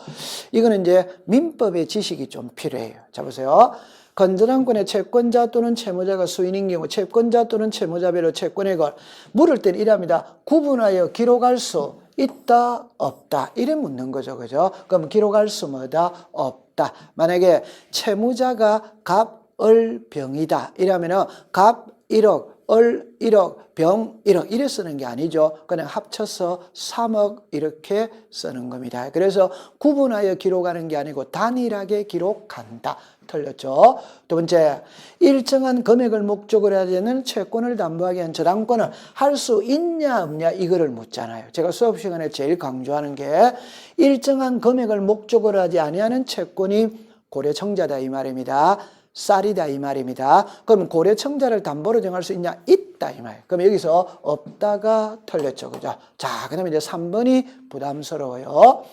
이거는 이제 민법의 지식이 좀 필요해요. 자, 보세요. 건전한권의 채권자 또는 채무자가 수인인 경우 채권자 또는 채무자별로 채권의 걸 물을 때는 이랍니다. 구분하여 기록할 수 있다 없다 이래 묻는 거죠. 그죠? 그럼 기록할 수 뭐다 없다. 만약에 채무자가 갑, 을, 병이다 이러면은 갑 1억 을 1억, 병 1억 이래 쓰는 게 아니죠. 그냥 합쳐서 3억 이렇게 쓰는 겁니다. 그래서 구분하여 기록하는 게 아니고 단일하게 기록한다. 틀렸죠. 두 번째, 일정한 금액을 목적으로 해야 되는 채권을 담보하기 위한 저당권을 할 수 있냐 없냐 이거를 묻잖아요. 제가 수업 시간에 제일 강조하는 게 일정한 금액을 목적으로 하지 아니하는 채권이 고려청자다 이 말입니다. 쌀이다 이 말입니다. 그럼 고려청자를 담보로 정할 수 있냐? 있다 이 말이에요. 그럼 여기서 없다가 틀렸죠. 그죠? 자, 그 다음에 이제 3번이 부담스러워요.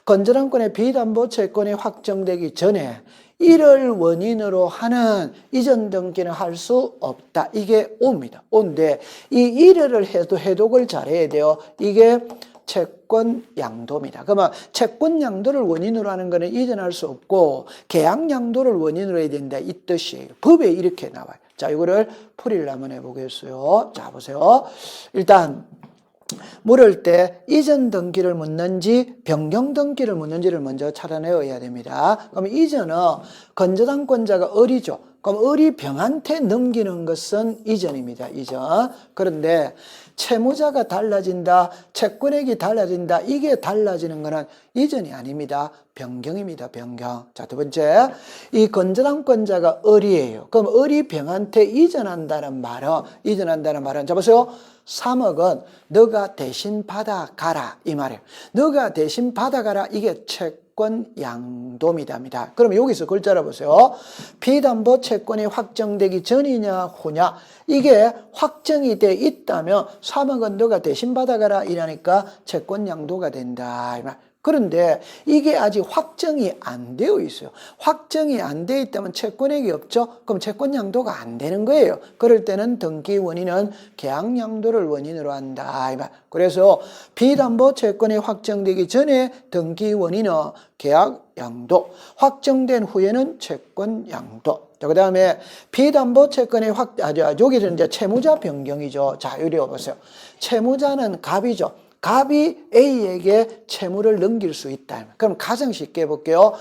건전한권의 비담보 채권이 확정되기 전에 이를 원인으로 하는 이전 등기는 할 수 없다. 이게 오입니다. 오인데 이 이래를 해독을 잘해야 돼요. 이게 채권 양도입니다. 그러면 채권 양도를 원인으로 하는 것은 이전할 수 없고 계약 양도를 원인으로 해야 된다 이 뜻이에요. 법에 이렇게 나와요. 자, 이거를 풀이를 한번 해보겠어요. 자, 보세요. 일단 물을 때 이전 등기를 묻는지 변경 등기를 묻는지를 먼저 찾아내어야 됩니다. 그럼 이전은 건저당권자가 을이죠. 그럼 을이 병한테 넘기는 것은 이전입니다. 이전. 그런데 채무자가 달라진다, 채권액이 달라진다, 이게 달라지는 것은 이전이 아닙니다. 변경입니다. 변경. 자, 두 번째, 이 건저당권자가 을이에요. 그럼 을이 병한테 이전한다는 말은 자 보세요. 3억은 너가 대신 받아가라 이 말이에요. 너가 대신 받아가라 이게 채권 양도입니다. 그럼 여기서 글자를 보세요. 비담보 채권이 확정되기 전이냐 후냐 이게 확정이 돼 있다면 3억은 너가 대신 받아가라 이러니까 채권 양도가 된다 이 말. 그런데 이게 아직 확정이 안 되어 있어요. 확정이 안 되어 있다면 채권액이 없죠? 그럼 채권 양도가 안 되는 거예요. 그럴 때는 등기 원인은 계약 양도를 원인으로 한다. 이 말. 그래서 비담보 채권이 확정되기 전에 등기 원인은 계약 양도, 확정된 후에는 채권 양도. 자, 그 다음에 비담보 채권의 여기는 이제 채무자 변경이죠. 자, 여기 보세요. 채무자는 갑이죠. 갑이 A에게 채무를 넘길 수 있다. 그럼 가장 쉽게 해볼게요.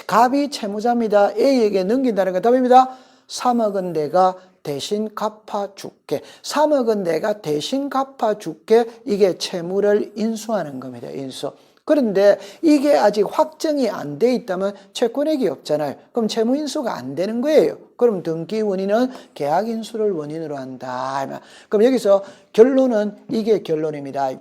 갑이 채무자입니다. A에게 넘긴다는 건 답입니다. 3억은 내가 대신 갚아줄게. 3억은 내가 대신 갚아줄게. 이게 채무를 인수하는 겁니다. 인수. 그런데 이게 아직 확정이 안 돼 있다면 채권액이 없잖아요. 그럼 채무 인수가 안 되는 거예요. 그럼 등기 원인은 계약 인수를 원인으로 한다. 그럼 여기서 결론은 이게 결론입니다.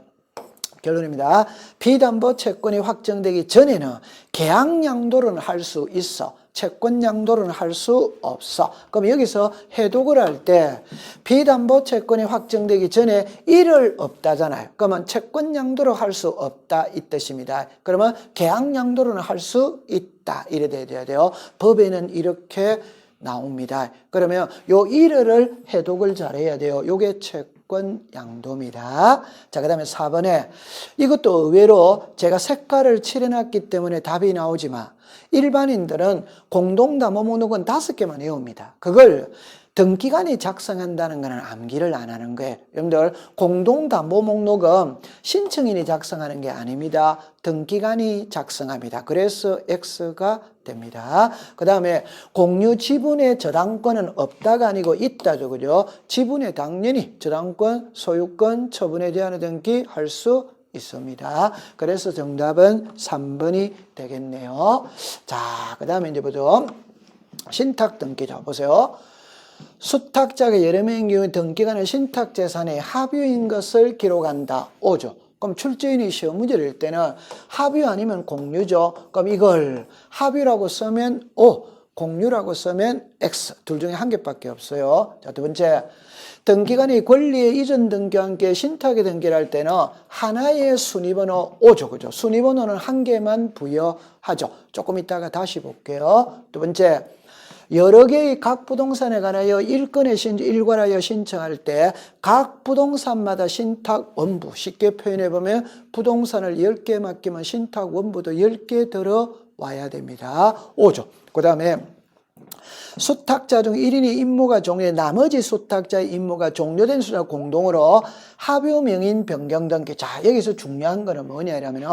결론입니다. 비담보 채권이 확정되기 전에는 계약 양도는 할 수 있어. 채권 양도는 할 수 없어. 그럼 여기서 해독을 할 때 비담보 채권이 확정되기 전에 일을 없다잖아요. 그러면 채권 양도를 할 수 없다 이 뜻입니다. 그러면 계약 양도는 할 수 있다 이래 돼야 돼요. 법에는 이렇게 나옵니다. 그러면 요 일을 해독을 잘해야 돼요. 요게 채권 양도입니다. 자, 그 다음에 4번에 이것도 의외로 제가 색깔을 칠해놨기 때문에 답이 나오지만 일반인들은 공동담보 목록은 5개만 외웁니다. 그걸 등기관이 작성한다는 것은 암기를 안 하는 거예요. 여러분들 공동담보 목록은 신청인이 작성하는 게 아닙니다. 등기관이 작성합니다. 그래서 X가 됩니다. 그 다음에 공유 지분의 저당권은 없다가 아니고 있다죠. 그죠? 지분에 당연히 저당권, 소유권, 처분에 대한 등기 할 수 있습니다. 그래서 정답은 3번이 되겠네요. 자, 그 다음에 이제 보죠. 신탁 등기죠. 보세요. 수탁자가 여러 명의 경우 등기관은 신탁재산의 합유인 것을 기록한다. 5죠. 그럼 출제인이 시험 문제를 낼 때는 합유 아니면 공유죠. 그럼 이걸 합유라고 쓰면 O, 공유라고 쓰면 X. 둘 중에 한 개밖에 없어요. 자, 두 번째. 등기관이 권리의 이전 등기와 함께 신탁의 등기를 할 때는 하나의 순위번호 5죠. 그죠? 순위번호는 한 개만 부여하죠. 조금 이따가 다시 볼게요. 두 번째. 여러 개의 각 부동산에 관하여 일관하여 신청할 때 각 부동산마다 신탁 원부, 쉽게 표현해 보면 부동산을 10개 맡기면 신탁 원부도 10개 들어와야 됩니다. 5죠. 그 다음에 수탁자 중 1인이 임무가 종료해 나머지 수탁자의 임무가 종료된 수자 공동으로 합유 명인 변경 등기. 자, 여기서 중요한 거는 뭐냐면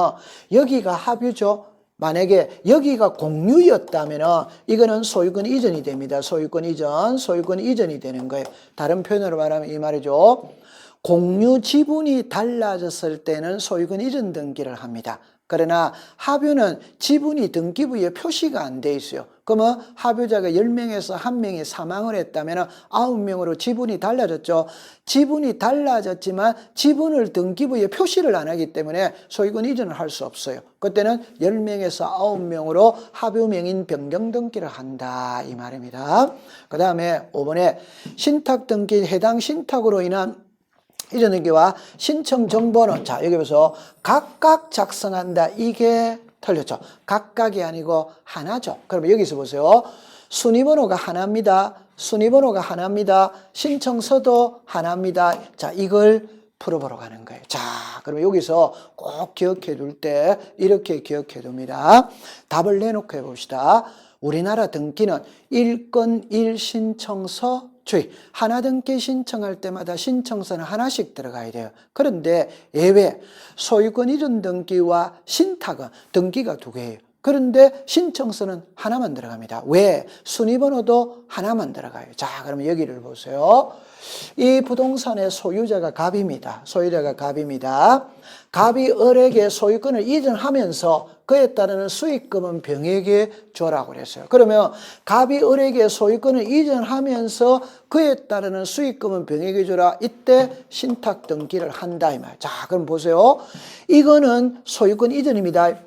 여기가 합유죠. 만약에 여기가 공유였다면 이거는 소유권 이전이 됩니다. 소유권 이전이 되는 거예요. 다른 표현으로 말하면 이 말이죠. 공유 지분이 달라졌을 때는 소유권 이전 등기를 합니다. 그러나 합유는 지분이 등기부에 표시가 안 돼 있어요. 그러면 합유자가 10명에서 1명이 사망을 했다면 9명으로 지분이 달라졌죠. 지분이 달라졌지만 지분을 등기부에 표시를 안 하기 때문에 소유권 이전을 할 수 없어요. 그때는 10명에서 9명으로 합유 명인 변경 등기를 한다 이 말입니다. 그 다음에 5번에 신탁 등기 해당 신탁으로 인한 이전 등기와 신청 정보는 자 여기 보세요. 각각 작성한다. 이게 틀렸죠. 각각이 아니고 하나죠. 그러면 여기서 보세요. 순위번호가 하나입니다. 신청서도 하나입니다. 자 이걸 풀어보러 가는 거예요. 자 그러면 여기서 꼭 기억해 둘 때 이렇게 기억해 둡니다. 답을 내놓고 해봅시다. 우리나라 등기는 1건 1신청서 주의. 하나 등기 신청할 때마다 신청서는 하나씩 들어가야 돼요. 그런데 예외 소유권 이전 등기와 신탁은 등기가 2개예요. 그런데 신청서는 하나만 들어갑니다. 왜? 순위번호도 하나만 들어가요. 자, 그러면 여기를 보세요. 이 부동산의 소유자가 갑입니다. 갑이 을에게 소유권을 이전하면서 그에 따르는 수익금은 병에게 줘라고 그랬어요. 그러면 갑이 을에게 소유권을 이전하면서 그에 따르는 수익금은 병에게 줘라. 이때 신탁 등기를 한다 이 말. 자, 그럼 보세요. 이거는 소유권 이전입니다.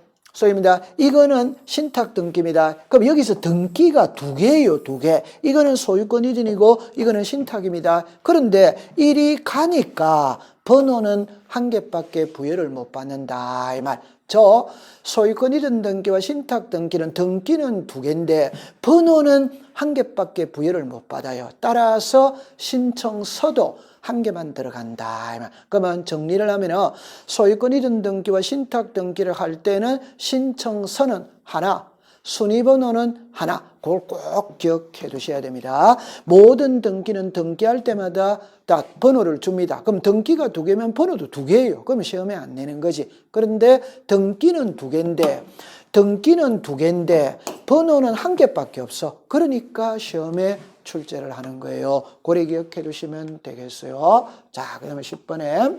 이거는 신탁 등기입니다. 그럼 여기서 등기가 2개예요, 2개. 이거는 소유권 이전이고 이거는 신탁입니다. 그런데 일이 가니까 번호는 1개밖에 부여를 못 받는다 이 말. 저 소유권 이전 등기와 신탁 등기는 2개인데 번호는 1개밖에 부여를 못 받아요. 따라서 신청서도 1개만 들어간다. 그러면 정리를 하면 소유권 이전 등기와 신탁 등기를 할 때는 신청서는 하나, 순위번호는 하나. 그걸 꼭 기억해 두셔야 됩니다. 모든 등기는 등기할 때마다 다 번호를 줍니다. 그럼 등기가 2개면 번호도 2개예요. 그럼 시험에 안 내는 거지. 그런데 등기는 2개인데 번호는 1개밖에 없어. 그러니까 시험에 출제를 하는 거예요. 고래 기억해 두시면 되겠어요. 자, 그 다음에 10번에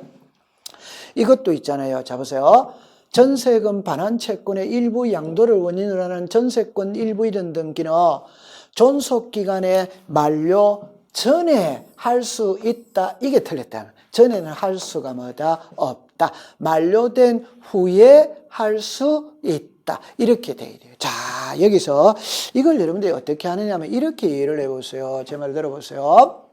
이것도 있잖아요. 자, 보세요. 전세금 반환 채권의 일부 양도를 원인으로 하는 전세권 일부 이전 등기는 존속기간의 만료 전에 할 수 있다. 이게 틀렸다. 전에는 할 수가 뭐다? 없다. 만료된 후에 할 수 있다. 이렇게 돼야 돼요. 자, 여기서 이걸 여러분들이 어떻게 하느냐면 이렇게 이해를 해보세요. 제 말 들어보세요.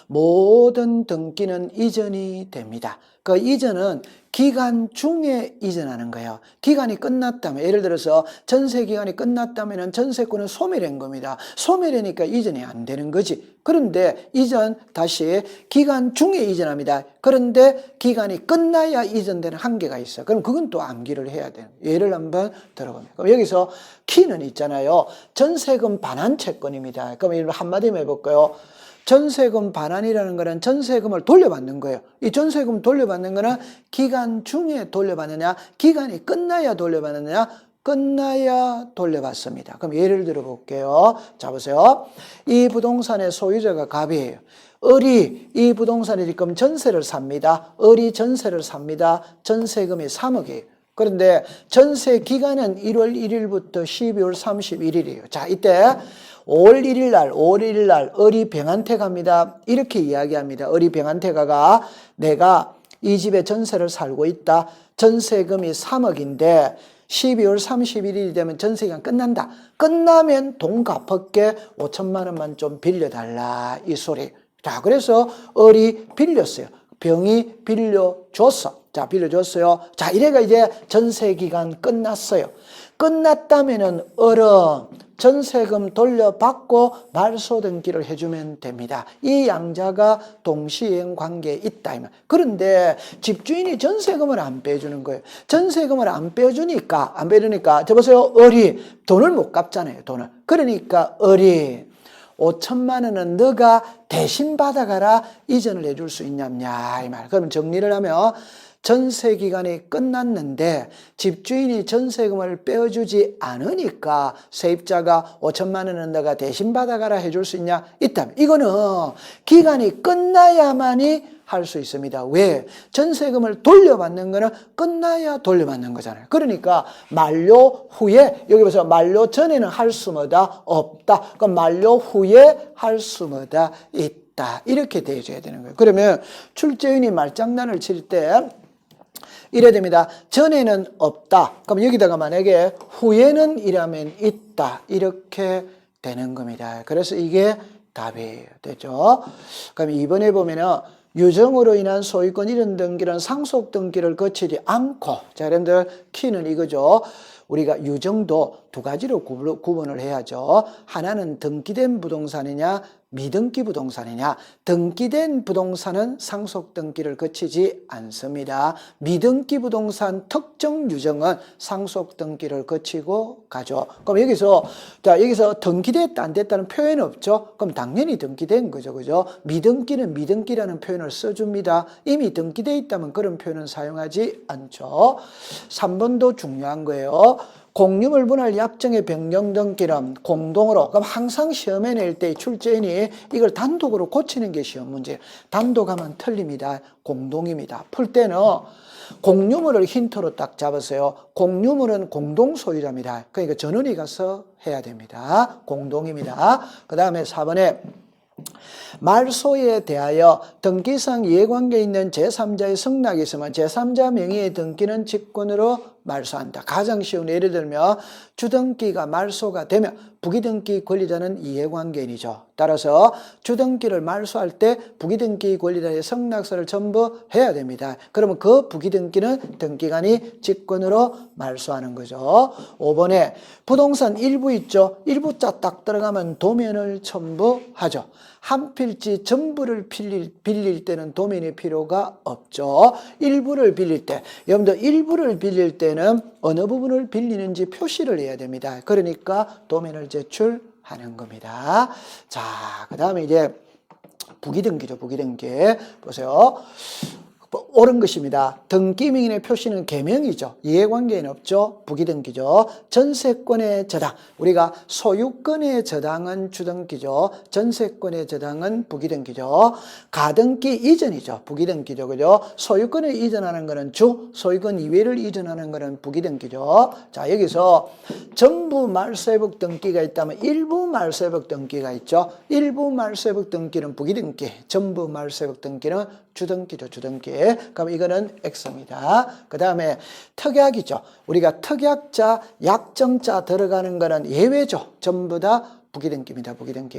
모든 등기는 이전이 됩니다. 그 이전은 기간 중에 이전하는 거예요. 기간이 끝났다면, 예를 들어서 전세 기간이 끝났다면 전세권은 소멸한 겁니다. 소멸하니까 이전이 안 되는 거지. 그런데 이전 다시 기간 중에 이전합니다. 그런데 기간이 끝나야 이전되는 한계가 있어요. 그럼 그건 또 암기를 해야 돼요. 예를 한번 들어보면. 그럼 여기서 키는 있잖아요. 전세금 반환 채권입니다. 그럼 한마디만 해볼까요? 전세금 반환이라는 거는 전세금을 돌려받는 거예요. 이 전세금 돌려받는 거는 기간 중에 돌려받느냐, 기간이 끝나야 돌려받느냐, 끝나야 돌려받습니다. 그럼 예를 들어 볼게요. 자, 보세요. 이 부동산의 소유자가 갑이에요. 을이 이 부동산에 지금 전세를 삽니다. 을이 전세를 삽니다. 전세금이 3억이에요. 그런데 전세 기간은 1월 1일부터 12월 31일이에요. 자, 이때 5월 1일 날 을이 병한테 갑니다. 이렇게 이야기합니다. 을이 병한테 가가 내가 이 집에 전세를 살고 있다. 전세금이 3억인데 12월 31일이 되면 전세기간 끝난다. 끝나면 돈 갚을게 5천만 원만 좀 빌려달라. 이 소리. 자, 그래서 을이 빌렸어요. 병이 빌려줬어. 자, 빌려줬어요. 자, 이래가 이제 전세기간 끝났어요. 끝났다면은 을은 전세금 돌려받고 말소 등기를 해주면 됩니다. 이 양자가 동시행 관계에 있다. 그런데 집주인이 전세금을 안 빼주는 거예요. 전세금을 안 빼주니까, 저 보세요. 을이 돈을 못 갚잖아요. 돈을. 그러니까 을이 5천만 원은 너가 대신 받아가라. 이전을 해줄 수 있냐냐 이 말. 그럼 정리를 하면 전세 기간이 끝났는데 집주인이 전세금을 빼어주지 않으니까 세입자가 5천만 원은 너가 대신 받아가라 해줄 수 있냐? 있다면 이거는 기간이 끝나야만이 할 수 있습니다. 왜? 전세금을 돌려받는 거는 끝나야 돌려받는 거잖아요. 그러니까 만료 후에, 여기 보세요. 만료 전에는 할 수 뭐다? 없다. 그럼 만료 후에 할 수 뭐다? 있다. 이렇게 돼줘야 되는 거예요. 그러면 출제인이 말장난을 칠때 이래야 됩니다. 전에는 없다. 그럼 여기다가 만약에 후에는 이라면 있다. 이렇게 되는 겁니다. 그래서 이게 답이에요. 됐죠? 그럼 이번에 보면은 유정으로 인한 소유권 이전 등기는 상속 등기를 거치지 않고, 자, 여러분들 키는 이거죠. 우리가 유정도 2가지로 구분을 해야죠. 하나는 등기된 부동산이냐, 미등기 부동산이냐. 등기된 부동산은 상속 등기를 거치지 않습니다. 미등기 부동산 특정 유정은 상속 등기를 거치고 가죠. 그럼 여기서 등기됐다 안 됐다는 표현 없죠? 그럼 당연히 등기된 거죠. 그죠? 미등기는 미등기라는 표현을 써줍니다. 이미 등기돼 있다면 그런 표현은 사용하지 않죠. 3번도 중요한 거예요. 공유물 분할 약정의 변경 등기는 공동으로, 그럼 항상 시험에 낼 때 출제인이 이걸 단독으로 고치는 게 시험 문제예요. 단독하면 틀립니다. 공동입니다. 풀 때는 공유물을 힌트로 딱 잡으세요. 공유물은 공동 소유자입니다. 그러니까 전원이 가서 해야 됩니다. 공동입니다. 그 다음에 4번에 말소에 대하여 등기상 이해관계 있는 제3자의 승낙이 있으면 제3자 명의의 등기는 직권으로 말소한다. 가장 쉬운 예를 들면 주등기가 말소가 되면 부기등기 권리자는 이해관계인이죠. 따라서 주등기를 말소할 때 부기등기 권리자의 승낙서를 전부 해야 됩니다. 그러면 그 부기등기는 등기관이 직권으로 말소하는 거죠. 5번에 부동산 일부 있죠. 일부자 딱 들어가면 도면을 첨부하죠. 한 필지 전부를 빌릴 때는 도면이 필요가 없죠. 일부를 빌릴 때, 여러분들 일부를 빌릴 때는 어느 부분을 빌리는지 표시를 해야 됩니다. 그러니까 도면을 제출하는 겁니다. 자, 그 다음에 이제 부기등기죠. 부기등기. 보세요. 옳은 것입니다. 등기명인의 표시는 개명이죠. 이해관계는 없죠. 부기등기죠. 전세권의 저당. 우리가 소유권의 저당은 주등기죠. 전세권의 저당은 부기등기죠. 가등기 이전이죠. 부기등기죠. 그죠? 소유권을 이전하는 것은 주, 소유권 이외를 이전하는 것은 부기등기죠. 자, 여기서 전부 말소회복 등기가 있다면 일부 말소회복 등기가 있죠. 일부 말소회복 등기는 부기등기, 전부 말소회복 등기는 주등기죠. 주등기. 그럼 이거는 X입니다. 그 다음에 특약이죠. 우리가 특약자, 약정자 들어가는 거는 예외죠. 전부 다 부기등기입니다. 부기등기.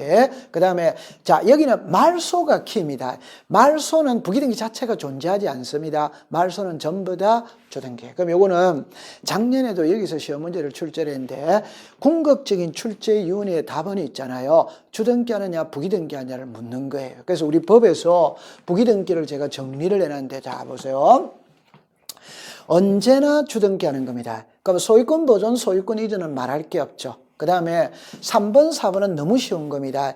그 다음에 자, 여기는 말소가 키입니다. 말소는 부기등기 자체가 존재하지 않습니다. 말소는 전부 다 주등기. 그럼 요거는 작년에도 여기서 시험 문제를 출제를 했는데 궁극적인 출제위원회의 답안이 있잖아요. 주등기 하느냐 부기등기 하느냐를 묻는 거예요. 그래서 우리 법에서 부기등기를 제가 정리를 해놨는데 자 보세요. 언제나 주등기 하는 겁니다. 그럼 소유권 보존, 소유권 이전은 말할 게 없죠. 그 다음에 3번, 4번은 너무 쉬운 겁니다.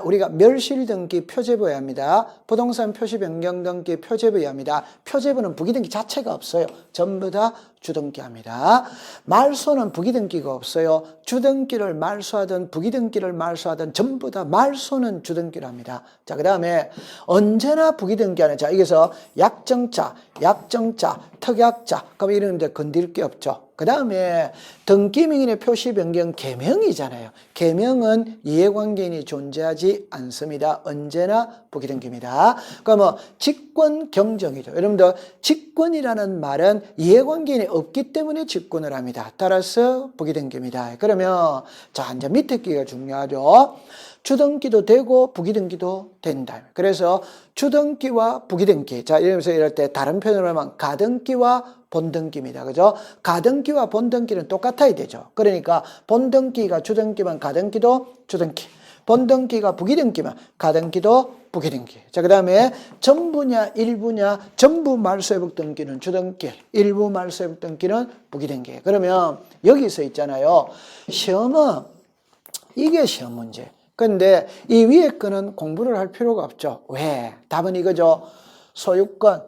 우리가 멸실 등기 표제부여야 합니다. 부동산 표시 변경 등기 표제부여야 합니다. 표제부는 부기등기 자체가 없어요. 전부 다 주등기합니다. 말소는 부기등기가 없어요. 주등기를 말소하든 부기등기를 말소하든 전부 다 말소는 주등기를 합니다. 자, 그 다음에 언제나 부기등기하는 자, 여기서 약정자, 특약자, 그럼 이런 데 건들 게 없죠. 그 다음에 등기명인의 표시 변경 개명이잖아요. 개명은 이해관계인이 존재하지 않습니다. 언제나 부기등기입니다. 그러면 직권 경정이죠. 여러분들 직권이라는 말은 이해관계인이 없기 때문에 직권을 합니다. 따라서 부기등기입니다. 그러면 자 이제 밑에 끼가 중요하죠. 주등기도 되고 부기등기도 된다. 그래서 주등기와 부기등기. 자, 이러면서 이럴 때 다른 표현으로 하면 가등기와 본등기입니다. 그죠? 가등기와 본등기는 똑같아야 되죠. 그러니까 본등기가 주등기면 가등기도 주등기. 본등기가 부기등기면 가등기도 부기등기. 자, 그 다음에 전부냐 일부냐 전부 말소회복 등기는 주등기, 일부 말소회복 등기는 부기등기. 그러면 여기서 있잖아요. 시험은 이게 시험 문제. 근데 이 위에 거는 공부를 할 필요가 없죠. 왜? 답은 이거죠. 소유권.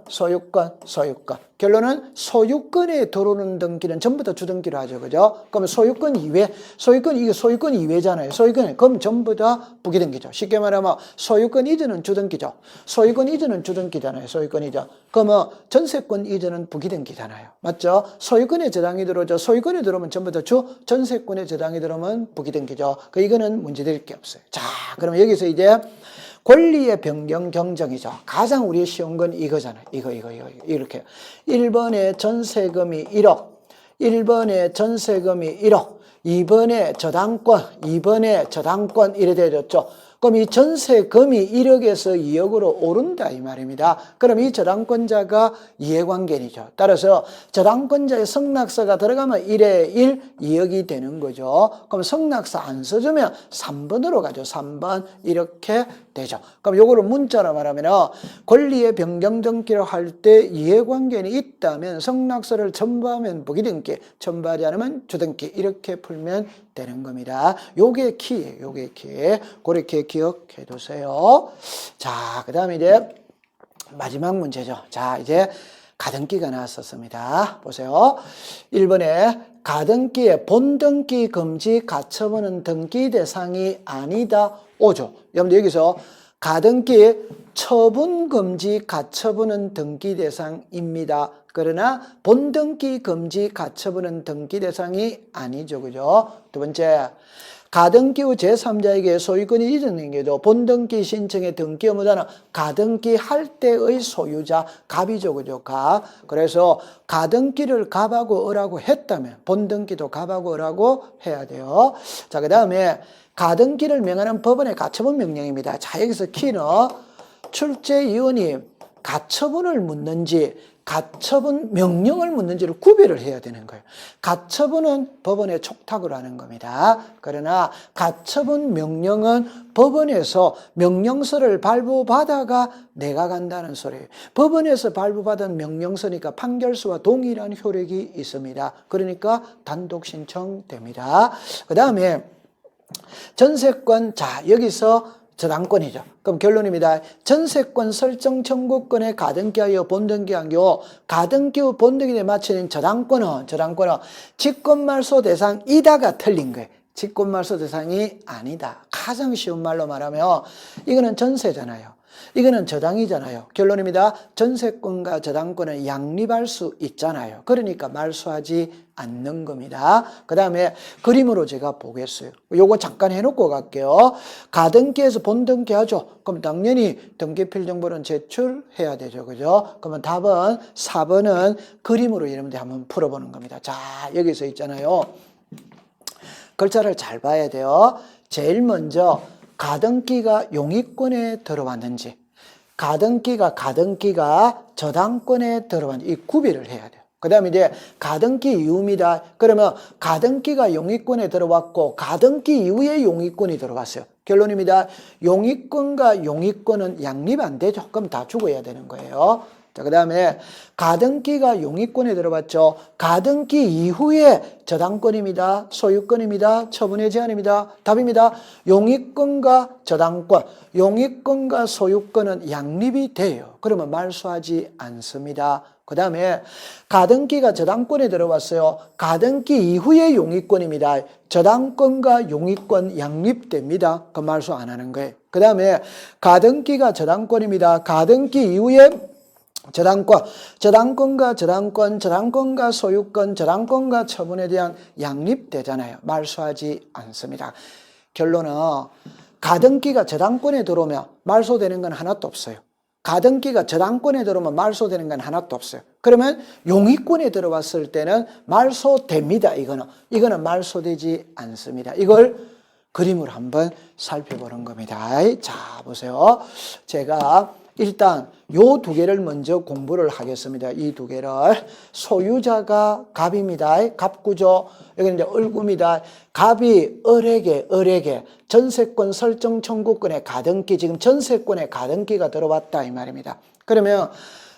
결론은 소유권에 들어오는 등기는 전부 다 주등기로 하죠. 그죠? 그러면 소유권 이외, 이게 소유권 이외잖아요. 그럼 전부 다 부기등기죠. 쉽게 말하면 소유권 이전은 주등기죠. 소유권 이전은 주등기잖아요. 소유권 이전. 그러면 전세권 이전은 부기등기잖아요. 맞죠? 소유권에 저당이 들어오죠. 소유권에 들어오면 전부 다 전세권에 저당이 들어오면 부기등기죠. 이거는 문제될 게 없어요. 자, 그러면 여기서 이제 권리의 변경 경정이죠. 가장 우리 쉬운 건 이거잖아요. 이거. 이렇게. 1번에 전세금이 1억. 1번에 전세금이 1억. 2번에 저당권 이래 되어졌죠. 그럼 이 전세금이 1억에서 2억으로 오른다 이 말입니다. 그럼 이 저당권자가 이해관계인이죠. 따라서 저당권자의 성낙서가 들어가면 1에 1, 2억이 되는 거죠. 그럼 성낙서 안 써주면 3번으로 가죠. 3번 이렇게 되죠. 그럼 요거를 문자로 말하면 권리의 변경 등기를 할 때 이해관계인이 있다면 성낙서를 첨부하면 부기등기, 첨부하지 않으면 주등기 이렇게 풀면 되는 겁니다. 요게 키예요. 요게 키. 그렇게 기억해 두세요. 자, 그 다음에 이제 마지막 문제죠. 자, 이제 가등기가 나왔었습니다. 보세요. 1번에 가등기의 본등기 금지 가처분은 등기 대상이 아니다. 5조. 여러분들 여기서 가등기 처분 금지 가처분은 등기 대상입니다. 그러나 본등기 금지 가처분은 등기 대상이 아니죠. 그죠? 두 번째, 가등기 후 제3자에게 소유권이 이전된 게도 본등기 신청의 등기 의무자는 가등기 할 때의 소유자 갑이죠. 그죠? 갑. 그래서 가등기를 갑하고 을하고 했다면 본등기도 갑하고 을하고 해야 돼요. 자, 그 다음에 가등기를 명하는 법원의 가처분 명령입니다. 자, 여기서 키는 출제위원이 가처분을 묻는지 가처분 명령을 묻는지를 구별을 해야 되는 거예요. 가처분은 법원에 촉탁을 하는 겁니다. 그러나 가처분 명령은 법원에서 명령서를 발부받아가 내가 간다는 소리예요. 법원에서 발부받은 명령서니까 판결서와 동일한 효력이 있습니다. 그러니까 단독 신청됩니다. 그 다음에 전세권, 자 여기서 저당권이죠. 그럼 결론입니다. 전세권 설정 청구권의 가등기하여 본등기하여 가등기 후 본등기에 맞춰진 저당권은 직권말소 대상이다가 틀린 거예요. 직권말소 대상이 아니다. 가장 쉬운 말로 말하면 이거는 전세잖아요. 이거는 저당이잖아요. 결론입니다. 전세권과 저당권은 양립할 수 있잖아요. 그러니까 말소하지 않는 겁니다. 그 다음에 그림으로 제가 보겠어요. 요거 잠깐 해놓고 갈게요. 가등기에서 본등기 하죠. 그럼 당연히 등기필정보는 제출해야 되죠. 그죠? 그러면 답은 4번은 그림으로 여러분들 한번 풀어보는 겁니다. 자, 여기서 있잖아요. 글자를 잘 봐야 돼요. 제일 먼저 가등기가 용의권에 들어왔는지, 가등기가 저당권에 들어왔는지 이 구별을 해야 돼요. 그 다음에 이제 가등기 이후입니다. 그러면 가등기가 용의권에 들어왔고 가등기 이후에 용의권이 들어왔어요. 결론입니다. 용의권과 용의권은 양립 안 되죠. 그럼 다 죽어야 되는 거예요. 자, 그 다음에 가등기가 용의권에 들어갔죠. 가등기 이후에 저당권입니다. 소유권입니다. 처분의 제한입니다. 답입니다. 용의권과 저당권, 용의권과 소유권은 양립이 돼요. 그러면 말소하지 않습니다. 그 다음에 가등기가 저당권에 들어왔어요. 가등기 이후에 용의권입니다. 저당권과 용의권 양립됩니다. 그 말소 안 하는 거예요. 그 다음에 가등기가 저당권입니다. 가등기 이후에 저당권과 소유권, 저당권과 처분에 대한 양립되잖아요. 말소하지 않습니다. 결론은 가등기가 저당권에 들어오면 말소되는 건 하나도 없어요. 가등기가 저당권에 들어오면 말소되는 건 하나도 없어요. 그러면 용의권에 들어왔을 때는 말소됩니다. 이거는 말소되지 않습니다. 이걸 그림으로 한번 살펴보는 겁니다. 자, 보세요. 제가 일단 요 두 개를 먼저 공부를 하겠습니다. 이 두 개를. 소유자가 갑입니다. 갑구조. 여기는 이제 을구입니다. 갑이 을에게 전세권 설정 청구권의 가등기, 지금 전세권의 가등기가 들어왔다 이 말입니다. 그러면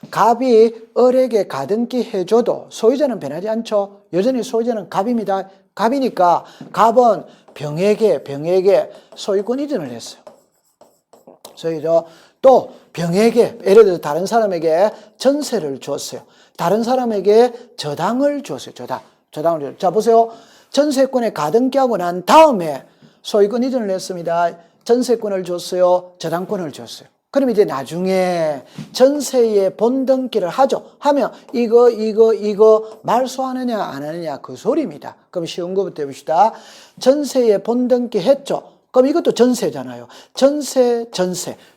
갑이 을에게 가등기 해줘도 소유자는 변하지 않죠. 여전히 소유자는 갑입니다. 갑이니까 갑은 병에게 소유권 이전을 했어요. 소유자. 또 병에게, 예를 들어 다른 사람에게 전세를 줬어요. 다른 사람에게 저당을 줬어요. 저당을 줬어요. 자, 보세요. 전세권에 가등기하고 난 다음에 소유권 이전을 했습니다. 전세권을 줬어요. 저당권을 줬어요. 그럼 이제 나중에 전세의 본등기를 하죠. 하면 이거 말소하느냐 안 하느냐 그 소리입니다. 그럼 쉬운 거부터 해봅시다. 전세의 본등기 했죠. 그럼 이것도 전세잖아요. 전세.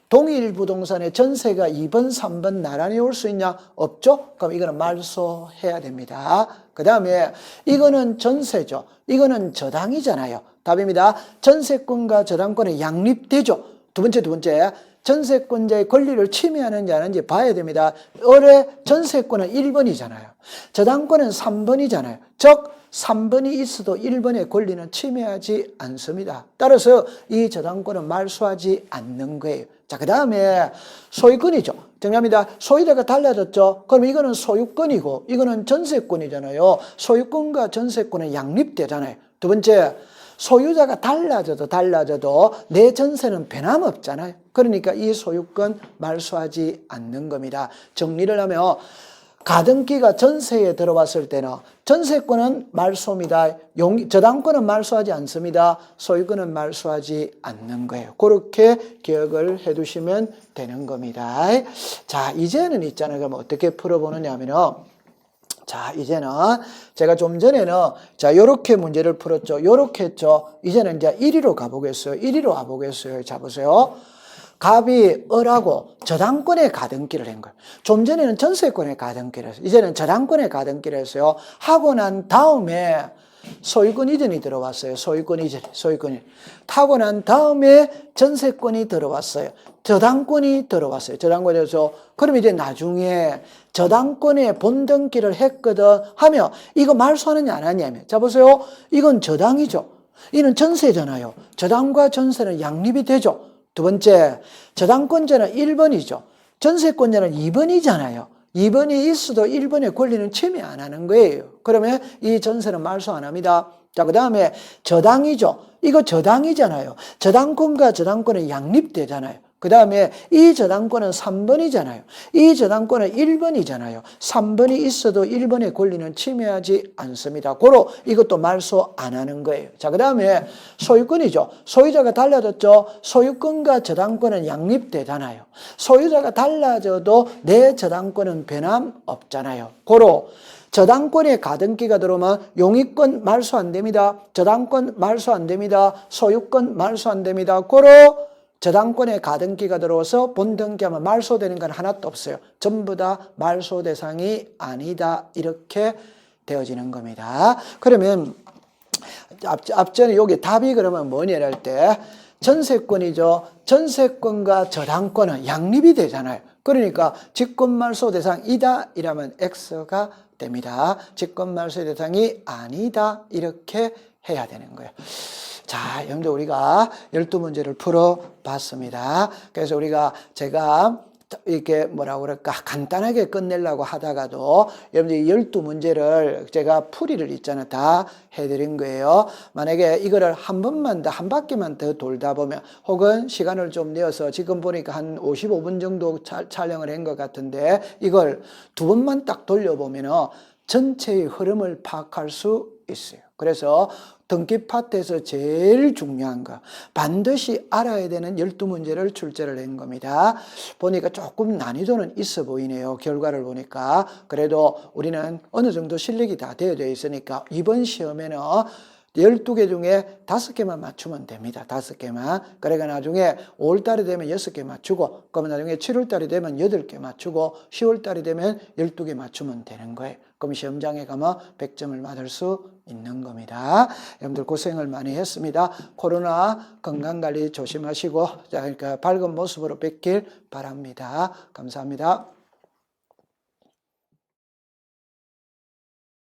동일 부동산의 전세가 2번, 3번 나란히 올 수 있냐? 없죠? 그럼 이거는 말소해야 됩니다. 그 다음에 이거는 전세죠. 이거는 저당이잖아요. 답입니다. 전세권과 저당권이 양립되죠. 두 번째. 전세권자의 권리를 침해하는지 안 하는지 봐야 됩니다. 올해 전세권은 1번이잖아요. 저당권은 3번이잖아요. 즉 3번이 있어도 1번의 권리는 침해하지 않습니다. 따라서 이 저당권은 말소하지 않는 거예요. 자, 그 다음에 소유권이죠. 정리합니다. 소유자가 달라졌죠. 그럼 이거는 소유권이고 이거는 전세권이잖아요. 소유권과 전세권은 양립되잖아요. 두 번째, 소유자가 달라져도 내 전세는 변함없잖아요. 그러니까 이 소유권 말소하지 않는 겁니다. 정리를 하면 가등기가 전세에 들어왔을 때는 전세권은 말소입니다. 저당권은 말소하지 않습니다. 소유권은 말소하지 않는 거예요. 그렇게 기억을 해두시면 되는 겁니다. 자, 이제는 있잖아요. 그럼 어떻게 풀어보느냐 하면은, 자, 이제는 제가 좀 전에는 자, 요렇게 문제를 풀었죠. 요렇게 했죠. 이제는 이제 1위로 가보겠어요. 1위로 와보겠어요. 자, 보세요. 갑이 을하고 저당권의 가등기를 한 거예요. 좀 전에는 전세권의 가등기를 했어요. 이제는 저당권의 가등기를 했어요. 하고 난 다음에 소유권 이전이 들어왔어요. 소유권 이전. 타고 난 다음에 전세권이 들어왔어요. 저당권이 들어왔어요. 저당권에서 그럼 이제 나중에 저당권에 본등기를 했거든 하면 이거 말소하느냐 안 하냐며. 자 보세요. 이건 저당이죠. 이는 전세잖아요. 저당과 전세는 양립이 되죠. 두 번째, 저당권자는 1번이죠. 전세권자는 2번이잖아요. 2번이 있어도 1번의 권리는 침해 안 하는 거예요. 그러면 이 전세는 말소 안 합니다. 자, 그 다음에 저당이죠. 이거 저당이잖아요. 저당권과 저당권은 양립되잖아요. 그 다음에 이 저당권은 3번이잖아요. 이 저당권은 1번이잖아요. 3번이 있어도 1번의 권리는 침해하지 않습니다. 고로 이것도 말소 안 하는 거예요. 자, 그 다음에 소유권이죠. 소유자가 달라졌죠. 소유권과 저당권은 양립되잖아요. 소유자가 달라져도 내 저당권은 변함없잖아요. 고로 저당권에 가등기가 들어오면 용의권 말소 안 됩니다. 저당권 말소 안 됩니다. 소유권 말소 안 됩니다. 고로 저당권에 가등기가 들어와서 본등기하면 말소되는 건 하나도 없어요. 전부 다 말소 대상이 아니다. 이렇게 되어지는 겁니다. 그러면 앞전에 여기 답이 그러면 뭐냐 할 때 전세권이죠. 전세권과 저당권은 양립이 되잖아요. 그러니까 직권말소 대상이다 이라면 X가 됩니다. 직권말소 대상이 아니다 이렇게 해야 되는 거예요. 자, 여러분들 우리가 12문제를 풀어봤습니다. 그래서 제가 이렇게 뭐라고 그럴까 간단하게 끝내려고 하다가도 여러분들 12문제를 제가 풀이를 있잖아요. 다 해드린 거예요. 만약에 이거를 한 바퀴만 더 돌다 보면 혹은 시간을 좀 내어서 지금 보니까 한 55분 정도 촬영을 한 것 같은데 이걸 두 번만 딱 돌려보면 전체의 흐름을 파악할 수 있어요. 그래서 등기 파트에서 제일 중요한 거 반드시 알아야 되는 12문제를 출제를 한 겁니다. 보니까 조금 난이도는 있어 보이네요. 결과를 보니까. 그래도 우리는 어느 정도 실력이 다 되어져 있으니까 이번 시험에는 12개 중에 5개만 맞추면 됩니다. 5개만. 그러니까 나중에 5월달이 되면 6개 맞추고, 그러면 나중에 7월달이 되면 8개 맞추고, 10월달이 되면 12개 맞추면 되는 거예요. 그럼 시험장에 가면 100점을 받을 수 있는 겁니다. 여러분들 고생을 많이 했습니다. 코로나 건강관리 조심하시고, 그러니까 밝은 모습으로 뵙길 바랍니다. 감사합니다.